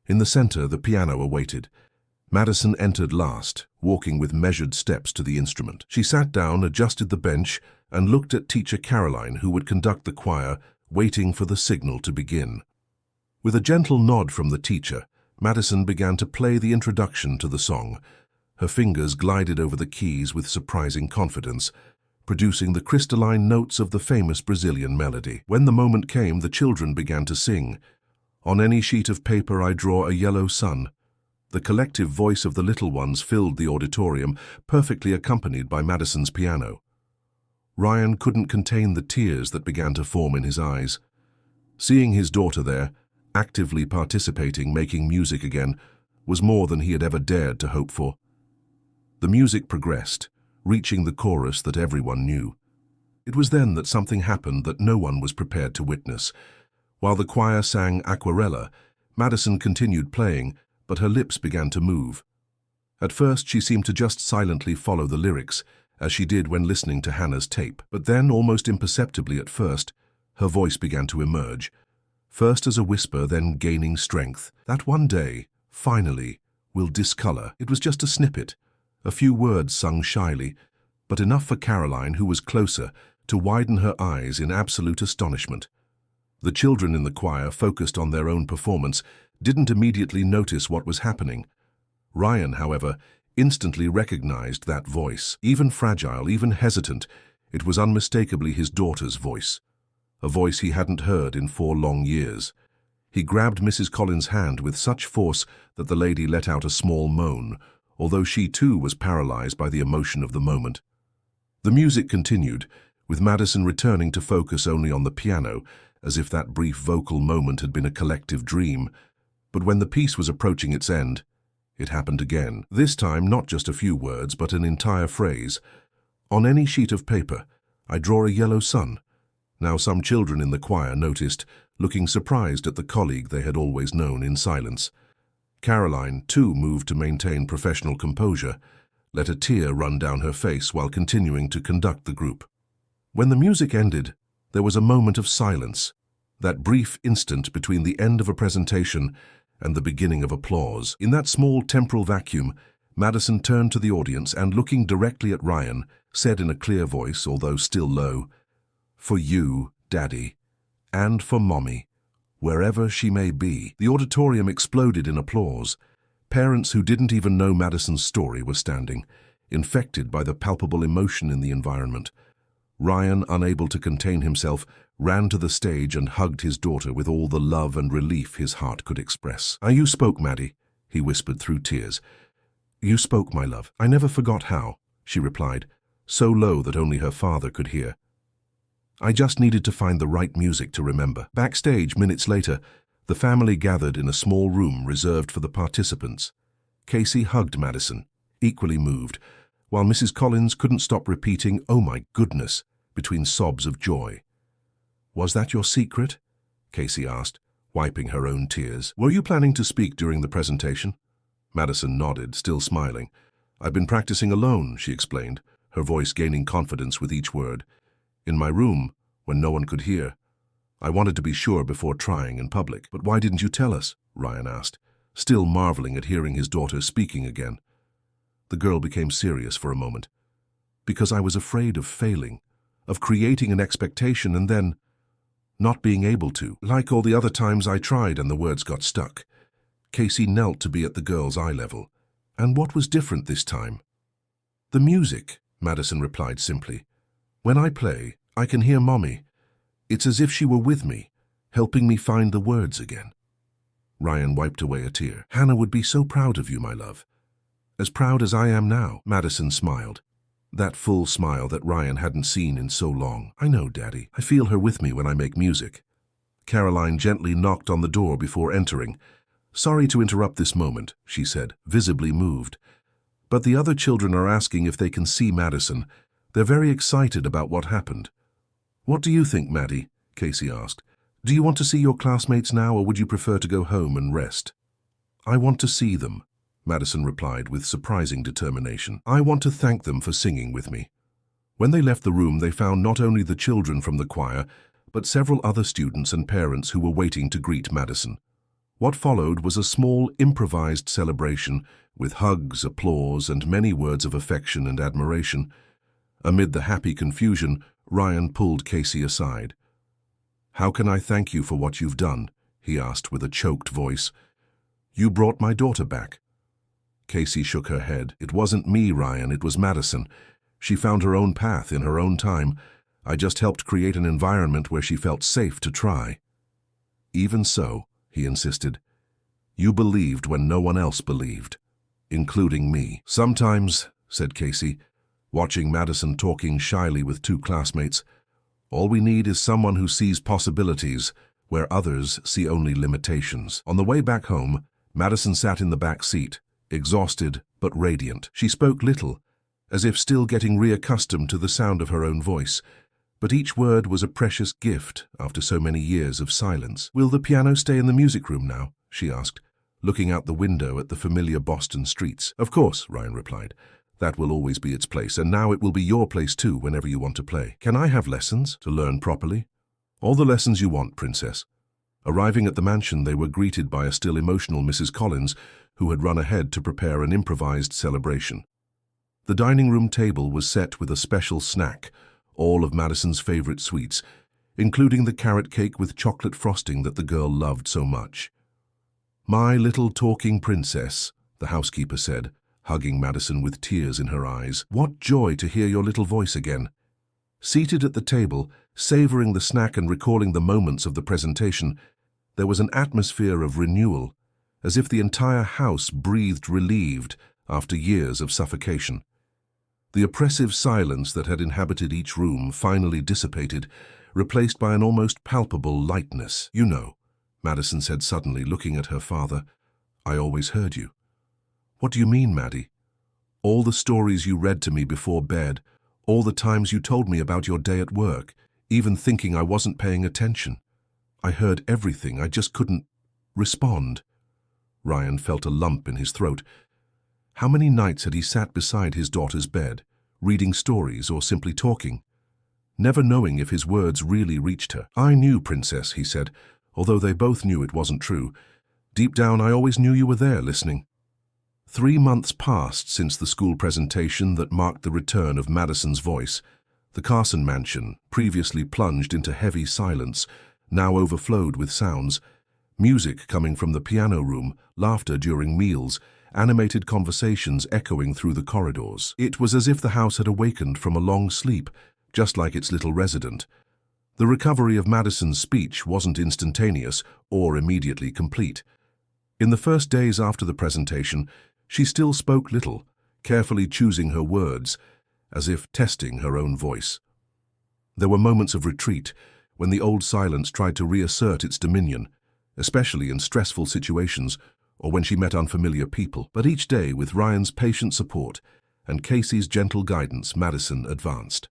In the center, the piano awaited. Madison entered last, walking with measured steps to the instrument. She sat down, adjusted the bench, and looked at Teacher Caroline, who would conduct the choir, waiting for the signal to begin. With a gentle nod from the teacher, Madison began to play the introduction to the song. Her fingers glided over the keys with surprising confidence, producing the crystalline notes of the famous Brazilian melody. When the moment came, the children began to sing. On any sheet of paper I draw a yellow sun. The collective voice of the little ones filled the auditorium, perfectly accompanied by Madison's piano. Ryan couldn't contain the tears that began to form in his eyes. Seeing his daughter there, actively participating, making music again, was more than he had ever dared to hope for. The music progressed, reaching the chorus that everyone knew. It was then that something happened that no one was prepared to witness. While the choir sang Aquarella, Madison continued playing, but her lips began to move. At first she seemed to just silently follow the lyrics, as she did when listening to Hannah's tape. But then, almost imperceptibly at first, her voice began to emerge. First as a whisper, then gaining strength. That one day, finally, will discolor. It was just a snippet, a few words sung shyly, but enough for Caroline, who was closer, to widen her eyes in absolute astonishment. The children in the choir, focused on their own performance, didn't immediately notice what was happening. Ryan, however, instantly recognized that voice. Even fragile, even hesitant, it was unmistakably his daughter's voice. A voice he hadn't heard in 4 long years. He grabbed Mrs. Collins' hand with such force that the lady let out a small moan, although she too was paralyzed by the emotion of the moment. The music continued, with Madison returning to focus only on the piano, as if that brief vocal moment had been a collective dream. But when the piece was approaching its end, it happened again. This time not just a few words, but an entire phrase. On any sheet of paper, I draw a yellow sun. Now some children in the choir noticed, looking surprised at the colleague they had always known in silence. Caroline, too, moved to maintain professional composure, let a tear run down her face while continuing to conduct the group. When the music ended, there was a moment of silence, that brief instant between the end of a presentation and the beginning of applause. In that small temporal vacuum, Madison turned to the audience and, looking directly at Ryan, said in a clear voice, although still low, "For you, Daddy, and for Mommy, wherever she may be." The auditorium exploded in applause. Parents who didn't even know Madison's story were standing, infected by the palpable emotion in the environment. Ryan, unable to contain himself, ran to the stage and hugged his daughter with all the love and relief his heart could express. "You spoke, Maddie," he whispered through tears. "You spoke, my love. I never forgot how," she replied, so low that only her father could hear. "I just needed to find the right music to remember." Backstage, minutes later, the family gathered in a small room reserved for the participants. Casey hugged Madison, equally moved, while Mrs. Collins couldn't stop repeating, "Oh my goodness," between sobs of joy. "Was that your secret?" Casey asked, wiping her own tears. "Were you planning to speak during the presentation?" Madison nodded, still smiling. "I've been practicing alone," she explained, her voice gaining confidence with each word. "In my room, when no one could hear. I wanted to be sure before trying in public." "But why didn't you tell us?" Ryan asked, still marveling at hearing his daughter speaking again. The girl became serious for a moment. "Because I was afraid of failing, of creating an expectation and then not being able to. Like all the other times I tried and the words got stuck." Casey knelt to be at the girl's eye level. "And what was different this time?" "The music," Madison replied simply. "When I play, I can hear Mommy. It's as if she were with me, helping me find the words again." Ryan wiped away a tear. "Hannah would be so proud of you, my love. As proud as I am now." Madison smiled. That full smile that Ryan hadn't seen in so long. "I know, Daddy. I feel her with me when I make music." Caroline gently knocked on the door before entering. "Sorry to interrupt this moment," she said, visibly moved. "But the other children are asking if they can see Madison. They're very excited about what happened." "What do you think, Maddie?" Casey asked. "Do you want to see your classmates now, or would you prefer to go home and rest?" "I want to see them," Madison replied with surprising determination. "I want to thank them for singing with me." When they left the room, they found not only the children from the choir, but several other students and parents who were waiting to greet Madison. What followed was a small, improvised celebration with hugs, applause, and many words of affection and admiration. Amid the happy confusion, Ryan pulled Casey aside. "How can I thank you for what you've done?" he asked with a choked voice. "You brought my daughter back." Casey shook her head. "It wasn't me, Ryan, it was Madison. She found her own path in her own time. I just helped create an environment where she felt safe to try." "Even so," he insisted. You believed when no one else believed, including me. Sometimes, said Casey, watching Madison talking shyly with two classmates, all we need is someone who sees possibilities where others see only limitations. On the way back home, Madison sat in the back seat, exhausted but radiant. She spoke little, as if still getting reaccustomed to the sound of her own voice, but each word was a precious gift after so many years of silence. Will the piano stay in the music room now? She asked, looking out the window at the familiar Boston streets. Of course, Ryan replied. That will always be its place, and now it will be your place too whenever you want to play. Can I have lessons to learn properly? All the lessons you want, Princess. Arriving at the mansion, they were greeted by a still emotional Mrs. Collins, who had run ahead to prepare an improvised celebration. The dining room table was set with a special snack, all of Madison's favorite sweets, including the carrot cake with chocolate frosting that the girl loved so much. My little talking princess, the housekeeper said, hugging Madison with tears in her eyes. What joy to hear your little voice again. Seated at the table, savoring the snack and recalling the moments of the presentation, there was an atmosphere of renewal, as if the entire house breathed relieved after years of suffocation. The oppressive silence that had inhabited each room finally dissipated, replaced by an almost palpable lightness. You know, Madison said suddenly, looking at her father, I always heard you. What do you mean, Maddie? All the stories you read to me before bed, all the times you told me about your day at work, even thinking I wasn't paying attention. I heard everything, I just couldn't respond. Ryan felt a lump in his throat. How many nights had he sat beside his daughter's bed, reading stories or simply talking, never knowing if his words really reached her? I knew, Princess, he said, although they both knew it wasn't true. Deep down, I always knew you were there listening. 3 months passed since the school presentation that marked the return of Madison's voice. The Carson mansion, previously plunged into heavy silence, now overflowed with sounds. Music coming from the piano room, laughter during meals, animated conversations echoing through the corridors. It was as if the house had awakened from a long sleep, just like its little resident. The recovery of Madison's speech wasn't instantaneous or immediately complete. In the first days after the presentation, she still spoke little, carefully choosing her words, as if testing her own voice. There were moments of retreat, when the old silence tried to reassert its dominion, especially in stressful situations or when she met unfamiliar people. But each day, with Ryan's patient support and Casey's gentle guidance, Madison advanced.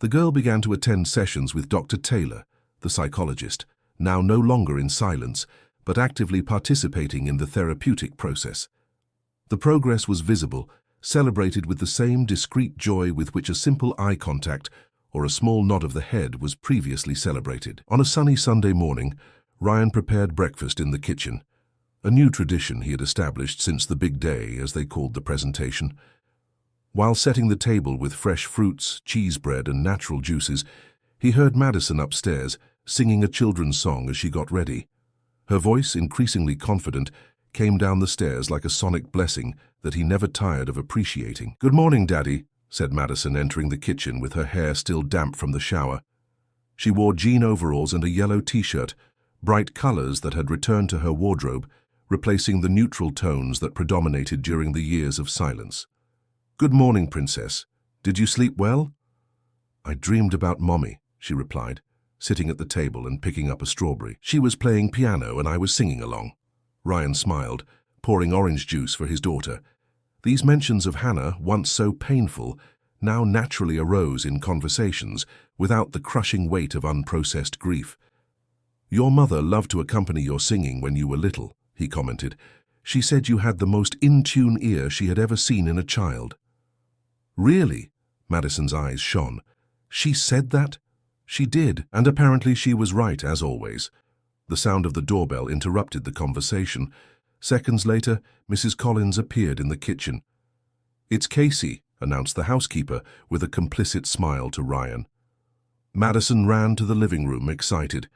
The girl began to attend sessions with Dr. Taylor, the psychologist, now no longer in silence, but actively participating in the therapeutic process. The progress was visible, celebrated with the same discreet joy with which a simple eye contact or a small nod of the head was previously celebrated. On a sunny Sunday morning, Ryan prepared breakfast in the kitchen, a new tradition he had established since the big day, as they called the presentation. While setting the table with fresh fruits, cheese bread, and natural juices, he heard Madison upstairs singing a children's song as she got ready. Her voice, increasingly confident, came down the stairs like a sonic blessing that he never tired of appreciating. Good morning, Daddy, said Madison, entering the kitchen with her hair still damp from the shower. She wore jean overalls and a yellow t-shirt, bright colors that had returned to her wardrobe, replacing the neutral tones that predominated during the years of silence. Good morning, Princess. Did you sleep well? I dreamed about Mommy, she replied, sitting at the table and picking up a strawberry. She was playing piano and I was singing along. Ryan smiled, pouring orange juice for his daughter. These mentions of Hannah, once so painful, now naturally arose in conversations without the crushing weight of unprocessed grief. Your mother loved to accompany your singing when you were little, he commented. She said you had the most in-tune ear she had ever seen in a child. Really? Madison's eyes shone. She said that? She did, and apparently she was right, as always. The sound of the doorbell interrupted the conversation. Seconds later, Mrs. Collins appeared in the kitchen. It's Casey, announced the housekeeper, with a complicit smile to Ryan. Madison ran to the living room, excited.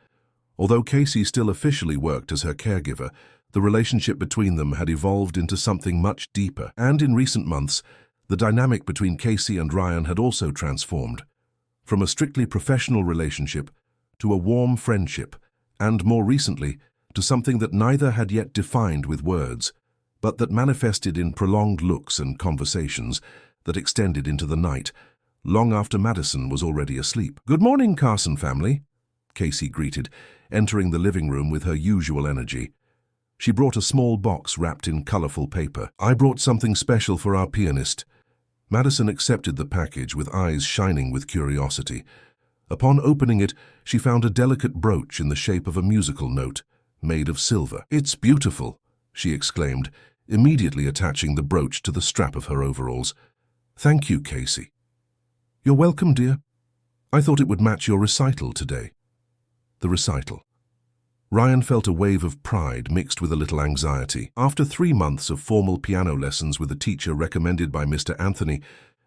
Although Casey still officially worked as her caregiver, the relationship between them had evolved into something much deeper, and in recent months, the dynamic between Casey and Ryan had also transformed. From a strictly professional relationship to a warm friendship, and more recently, to something that neither had yet defined with words, but that manifested in prolonged looks and conversations that extended into the night, long after Madison was already asleep. "Good morning, Carson family," Casey greeted, entering the living room with her usual energy. She brought a small box wrapped in colorful paper. "I brought something special for our pianist." Madison accepted the package with eyes shining with curiosity. Upon opening it, she found a delicate brooch in the shape of a musical note, made of silver. "It's beautiful," she exclaimed, immediately attaching the brooch to the strap of her overalls. "Thank you, Casey." "You're welcome, dear. I thought it would match your recital today." The recital. Ryan felt a wave of pride mixed with a little anxiety. After 3 months of formal piano lessons with a teacher recommended by Mr. Anthony,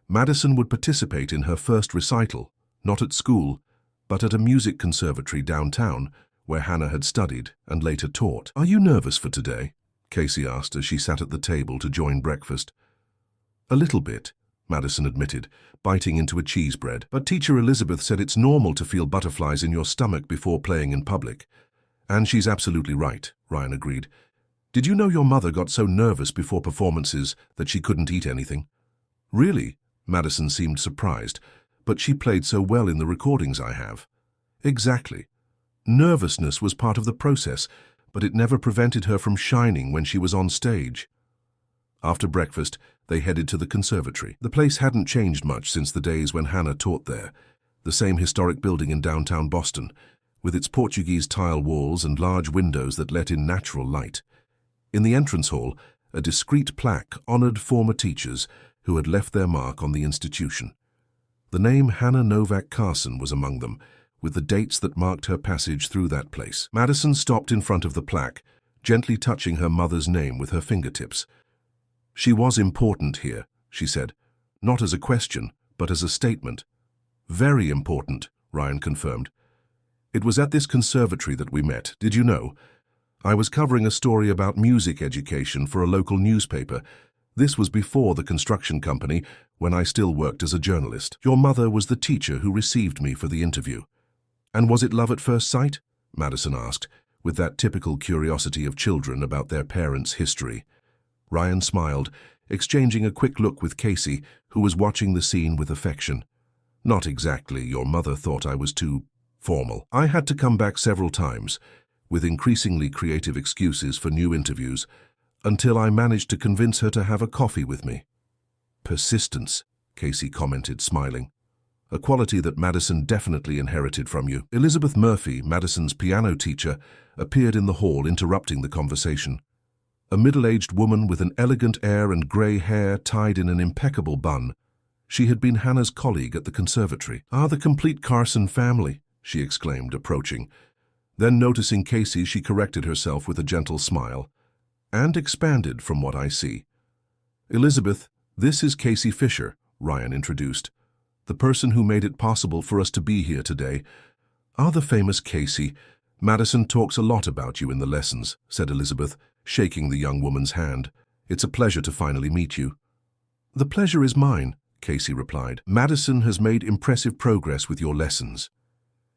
Madison would participate in her first recital, not at school, but at a music conservatory downtown, where Hannah had studied and later taught. "Are you nervous for today?" Casey asked as she sat at the table to join breakfast. "A little bit," Madison admitted, biting into a cheese bread. "But Teacher Elizabeth said it's normal to feel butterflies in your stomach before playing in public." "And she's absolutely right," Ryan agreed. "Did you know your mother got so nervous before performances that she couldn't eat anything?" "Really?" Madison seemed surprised. "But she played so well in the recordings I have." "Exactly. Nervousness was part of the process, but it never prevented her from shining when she was on stage." After breakfast, they headed to the conservatory. The place hadn't changed much since the days when Hannah taught there. The same historic building in downtown Boston, with its Portuguese tile walls and large windows that let in natural light. In the entrance hall, a discreet plaque honored former teachers who had left their mark on the institution. The name Hannah Novak Carson was among them, with the dates that marked her passage through that place. Madison stopped in front of the plaque, gently touching her mother's name with her fingertips. "She was important here," she said, "not as a question, but as a statement." "Very important," Ryan confirmed. "It was at this conservatory that we met, did you know? I was covering a story about music education for a local newspaper. This was before the construction company, when I still worked as a journalist. Your mother was the teacher who received me for the interview." "And was it love at first sight?" Madison asked, with that typical curiosity of children about their parents' history. Ryan smiled, exchanging a quick look with Casey, who was watching the scene with affection. "Not exactly. Your mother thought I was too formal. I had to come back several times, with increasingly creative excuses for new interviews, until I managed to convince her to have a coffee with me." "Persistence," Casey commented, smiling. "A quality that Madison definitely inherited from you." Elizabeth Murphy, Madison's piano teacher, appeared in the hall, interrupting the conversation. A middle-aged woman with an elegant air and grey hair tied in an impeccable bun. She had been Hannah's colleague at the conservatory. "Ah, the complete Carson family," she exclaimed, approaching. Then, noticing Casey, she corrected herself with a gentle smile. "And expanded, from what I see." "Elizabeth, this is Casey Fisher," Ryan introduced. "The person who made it possible for us to be here today." "Ah, the famous Casey. Madison talks a lot about you in the lessons," said Elizabeth, shaking the young woman's hand. "It's a pleasure to finally meet you." "The pleasure is mine," Casey replied. "Madison has made impressive progress with your lessons."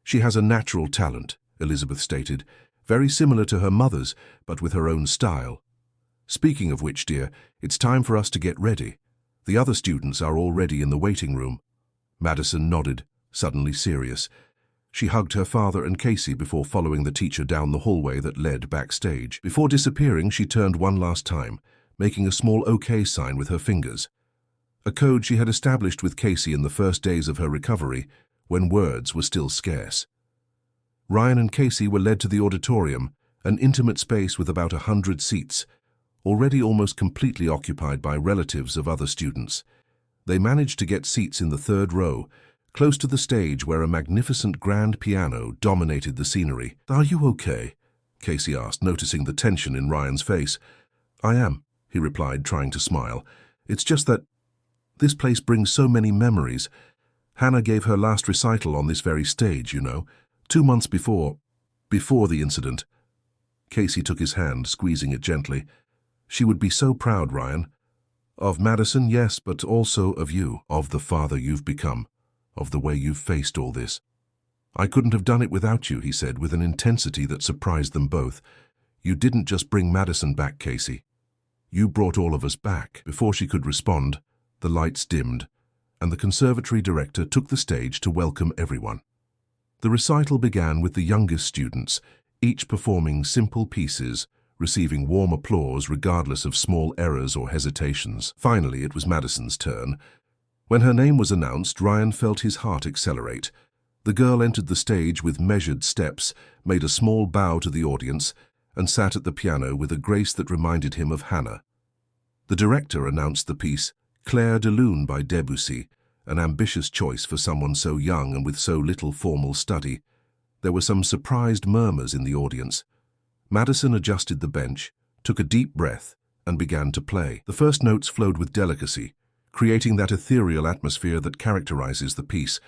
"She has a natural talent," Elizabeth stated, "very similar to her mother's, but with her own style. Speaking of which, dear, it's time for us to get ready. The other students are already in the waiting room." Madison nodded, suddenly serious. She hugged her father and Casey before following the teacher down the hallway that led backstage. Before disappearing, she turned one last time, making a small OK sign with her fingers. A code she had established with Casey in the first days of her recovery, when words were still scarce. Ryan and Casey were led to the auditorium, an intimate space with about 100 seats, already almost completely occupied by relatives of other students. They managed to get seats in the third row, close to the stage where a magnificent grand piano dominated the scenery. "Are you okay?" Casey asked, noticing the tension in Ryan's face. "I am," he replied, trying to smile. "It's just that this place brings so many memories. Hannah gave her last recital on this very stage, you know, 2 months before the incident." Casey took his hand, squeezing it gently. "She would be so proud, Ryan. Of Madison, yes, but also of you, of the father you've become, of the way you've faced all this." "I couldn't have done it without you," he said, with an intensity that surprised them both. "You didn't just bring Madison back, Casey. You brought all of us back." Before she could respond, the lights dimmed, and the conservatory director took the stage to welcome everyone. The recital began with the youngest students, each performing simple pieces, receiving warm applause regardless of small errors or hesitations. Finally, it was Madison's turn. When her name was announced, Ryan felt his heart accelerate. The girl entered the stage with measured steps, made a small bow to the audience, and sat at the piano with a grace that reminded him of Hannah. The director announced the piece Clair de Lune by Debussy, an ambitious choice for someone so young and with so little formal study. There were some surprised murmurs in the audience. Madison adjusted the bench, took a deep breath, and began to play. The first notes flowed with delicacy, creating that ethereal atmosphere that characterizes the piece.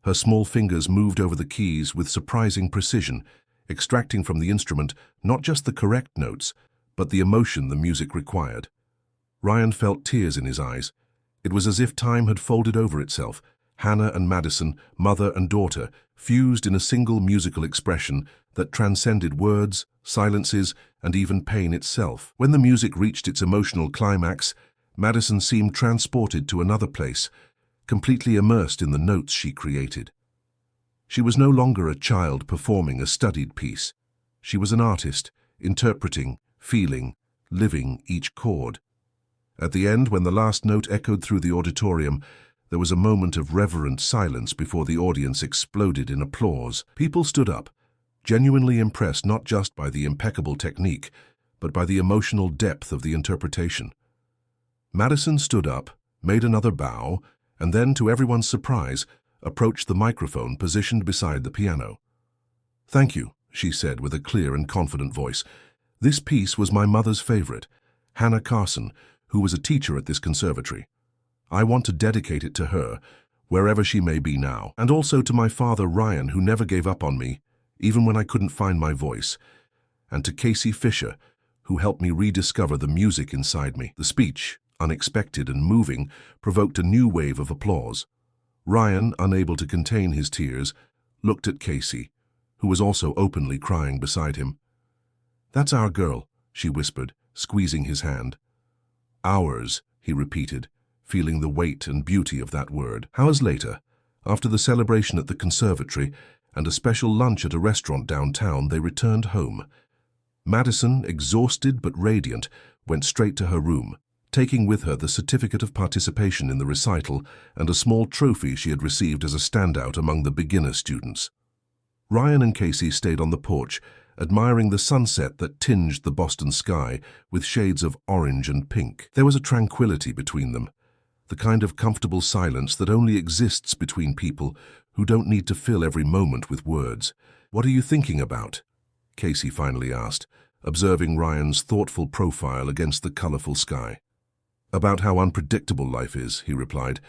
Her small fingers moved over the keys with surprising precision, extracting from the instrument not just the correct notes, but the emotion the music required. Ryan felt tears in his eyes. It was as if time had folded over itself. Hannah and Madison, mother and daughter, fused in a single musical expression that transcended words, silences, and even pain itself. When the music reached its emotional climax, Madison seemed transported to another place, completely immersed in the notes she created. She was no longer a child performing a studied piece. She was an artist, interpreting, feeling, living each chord. At the end, when the last note echoed through the auditorium, there was a moment of reverent silence before the audience exploded in applause. People stood up, genuinely impressed not just by the impeccable technique, but by the emotional depth of the interpretation. Madison stood up, made another bow, and then, to everyone's surprise, approached the microphone positioned beside the piano. "Thank you," she said with a clear and confident voice. "This piece was my mother's favorite, Hannah Carson, who was a teacher at this conservatory. I want to dedicate it to her, wherever she may be now, and also to my father Ryan, who never gave up on me, even when I couldn't find my voice, and to Casey Fisher, who helped me rediscover the music inside me." The speech, unexpected and moving, provoked a new wave of applause. Ryan, unable to contain his tears, looked at Casey, who was also openly crying beside him. "That's our girl," she whispered, squeezing his hand. "Ours," he repeated, feeling the weight and beauty of that word. Hours later, after the celebration at the conservatory and a special lunch at a restaurant downtown, they returned home. Madison, exhausted but radiant, went straight to her room, taking with her the certificate of participation in the recital and a small trophy she had received as a standout among the beginner students. Ryan and Casey stayed on the porch, admiring the sunset that tinged the Boston sky with shades of orange and pink. There was a tranquility between them, the kind of comfortable silence that only exists between people who don't need to fill every moment with words. "What are you thinking about?" Casey finally asked, observing Ryan's thoughtful profile against the colorful sky. "About how unpredictable life is," he replied.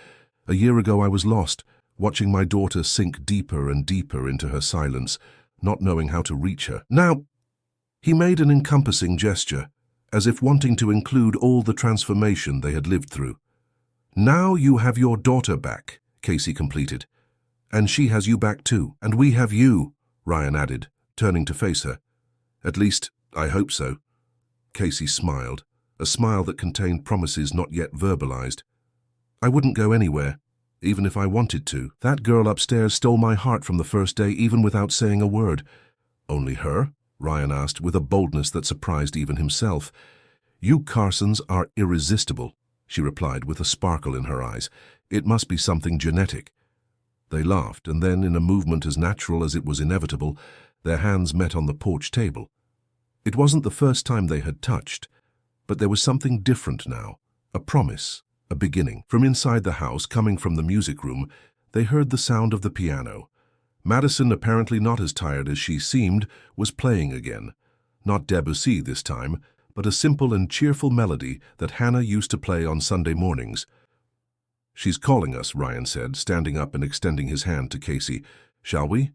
"A year ago I was lost, watching my daughter sink deeper and deeper into her silence, not knowing how to reach her. Now," he made an encompassing gesture, as if wanting to include all the transformation they had lived through. "Now you have your daughter back," Casey completed. "And she has you back too. And we have you," Ryan added, turning to face her. "At least, I hope so." Casey smiled, a smile that contained promises not yet verbalized. "I wouldn't go anywhere, even if I wanted to. That girl upstairs stole my heart from the first day, even without saying a word." "Only her?" Ryan asked, with a boldness that surprised even himself. "You Carsons are irresistible," she replied with a sparkle in her eyes. "It must be something genetic." They laughed, and then, in a movement as natural as it was inevitable, their hands met on the porch table. It wasn't the first time they had touched, but there was something different now, a promise, a beginning. From inside the house, coming from the music room, they heard the sound of the piano. Madison, apparently not as tired as she seemed, was playing again. Not Debussy this time, but a simple and cheerful melody that Hannah used to play on Sunday mornings. "She's calling us," Ryan said, standing up and extending his hand to Casey. "Shall we?"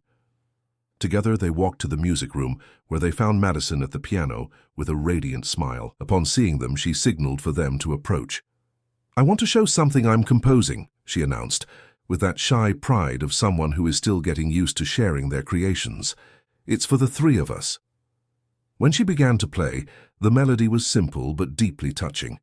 Together they walked to the music room, where they found Madison at the piano with a radiant smile. Upon seeing them, she signaled for them to approach. "I want to show something I'm composing," she announced, with that shy pride of someone who is still getting used to sharing their creations. "It's for the three of us." When she began to play, the melody was simple but deeply touching.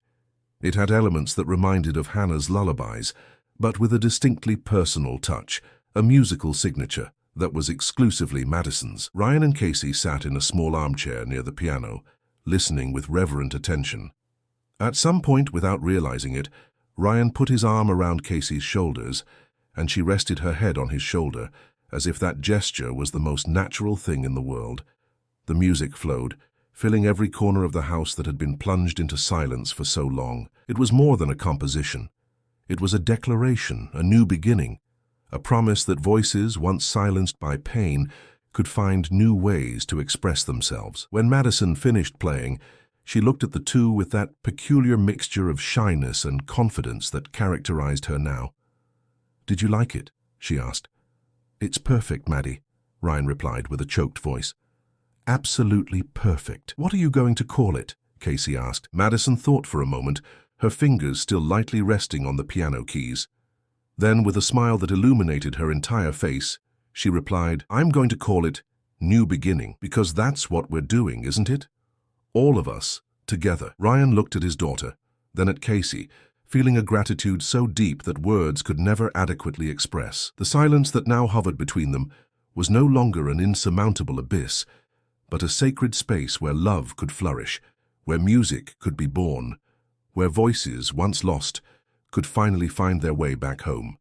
It had elements that reminded of Hannah's lullabies, but with a distinctly personal touch, a musical signature that was exclusively Madison's. Ryan and Casey sat in a small armchair near the piano, listening with reverent attention. At some point, without realizing it, Ryan put his arm around Casey's shoulders, and she rested her head on his shoulder, as if that gesture was the most natural thing in the world. The music flowed, filling every corner of the house that had been plunged into silence for so long. It was more than a composition. It was a declaration, a new beginning, a promise that voices, once silenced by pain, could find new ways to express themselves. When Madison finished playing, she looked at the two with that peculiar mixture of shyness and confidence that characterized her now. "Did you like it?" she asked. "It's perfect, Maddie," Ryan replied with a choked voice. "Absolutely perfect." "What are you going to call it?" Casey asked. Madison thought for a moment, her fingers still lightly resting on the piano keys. Then, with a smile that illuminated her entire face, she replied, "I'm going to call it New Beginning, because that's what we're doing, isn't it? All of us, together." Ryan looked at his daughter, then at Casey, feeling a gratitude so deep that words could never adequately express. The silence that now hovered between them was no longer an insurmountable abyss, but a sacred space where love could flourish, where music could be born, where voices, once lost, could finally find their way back home.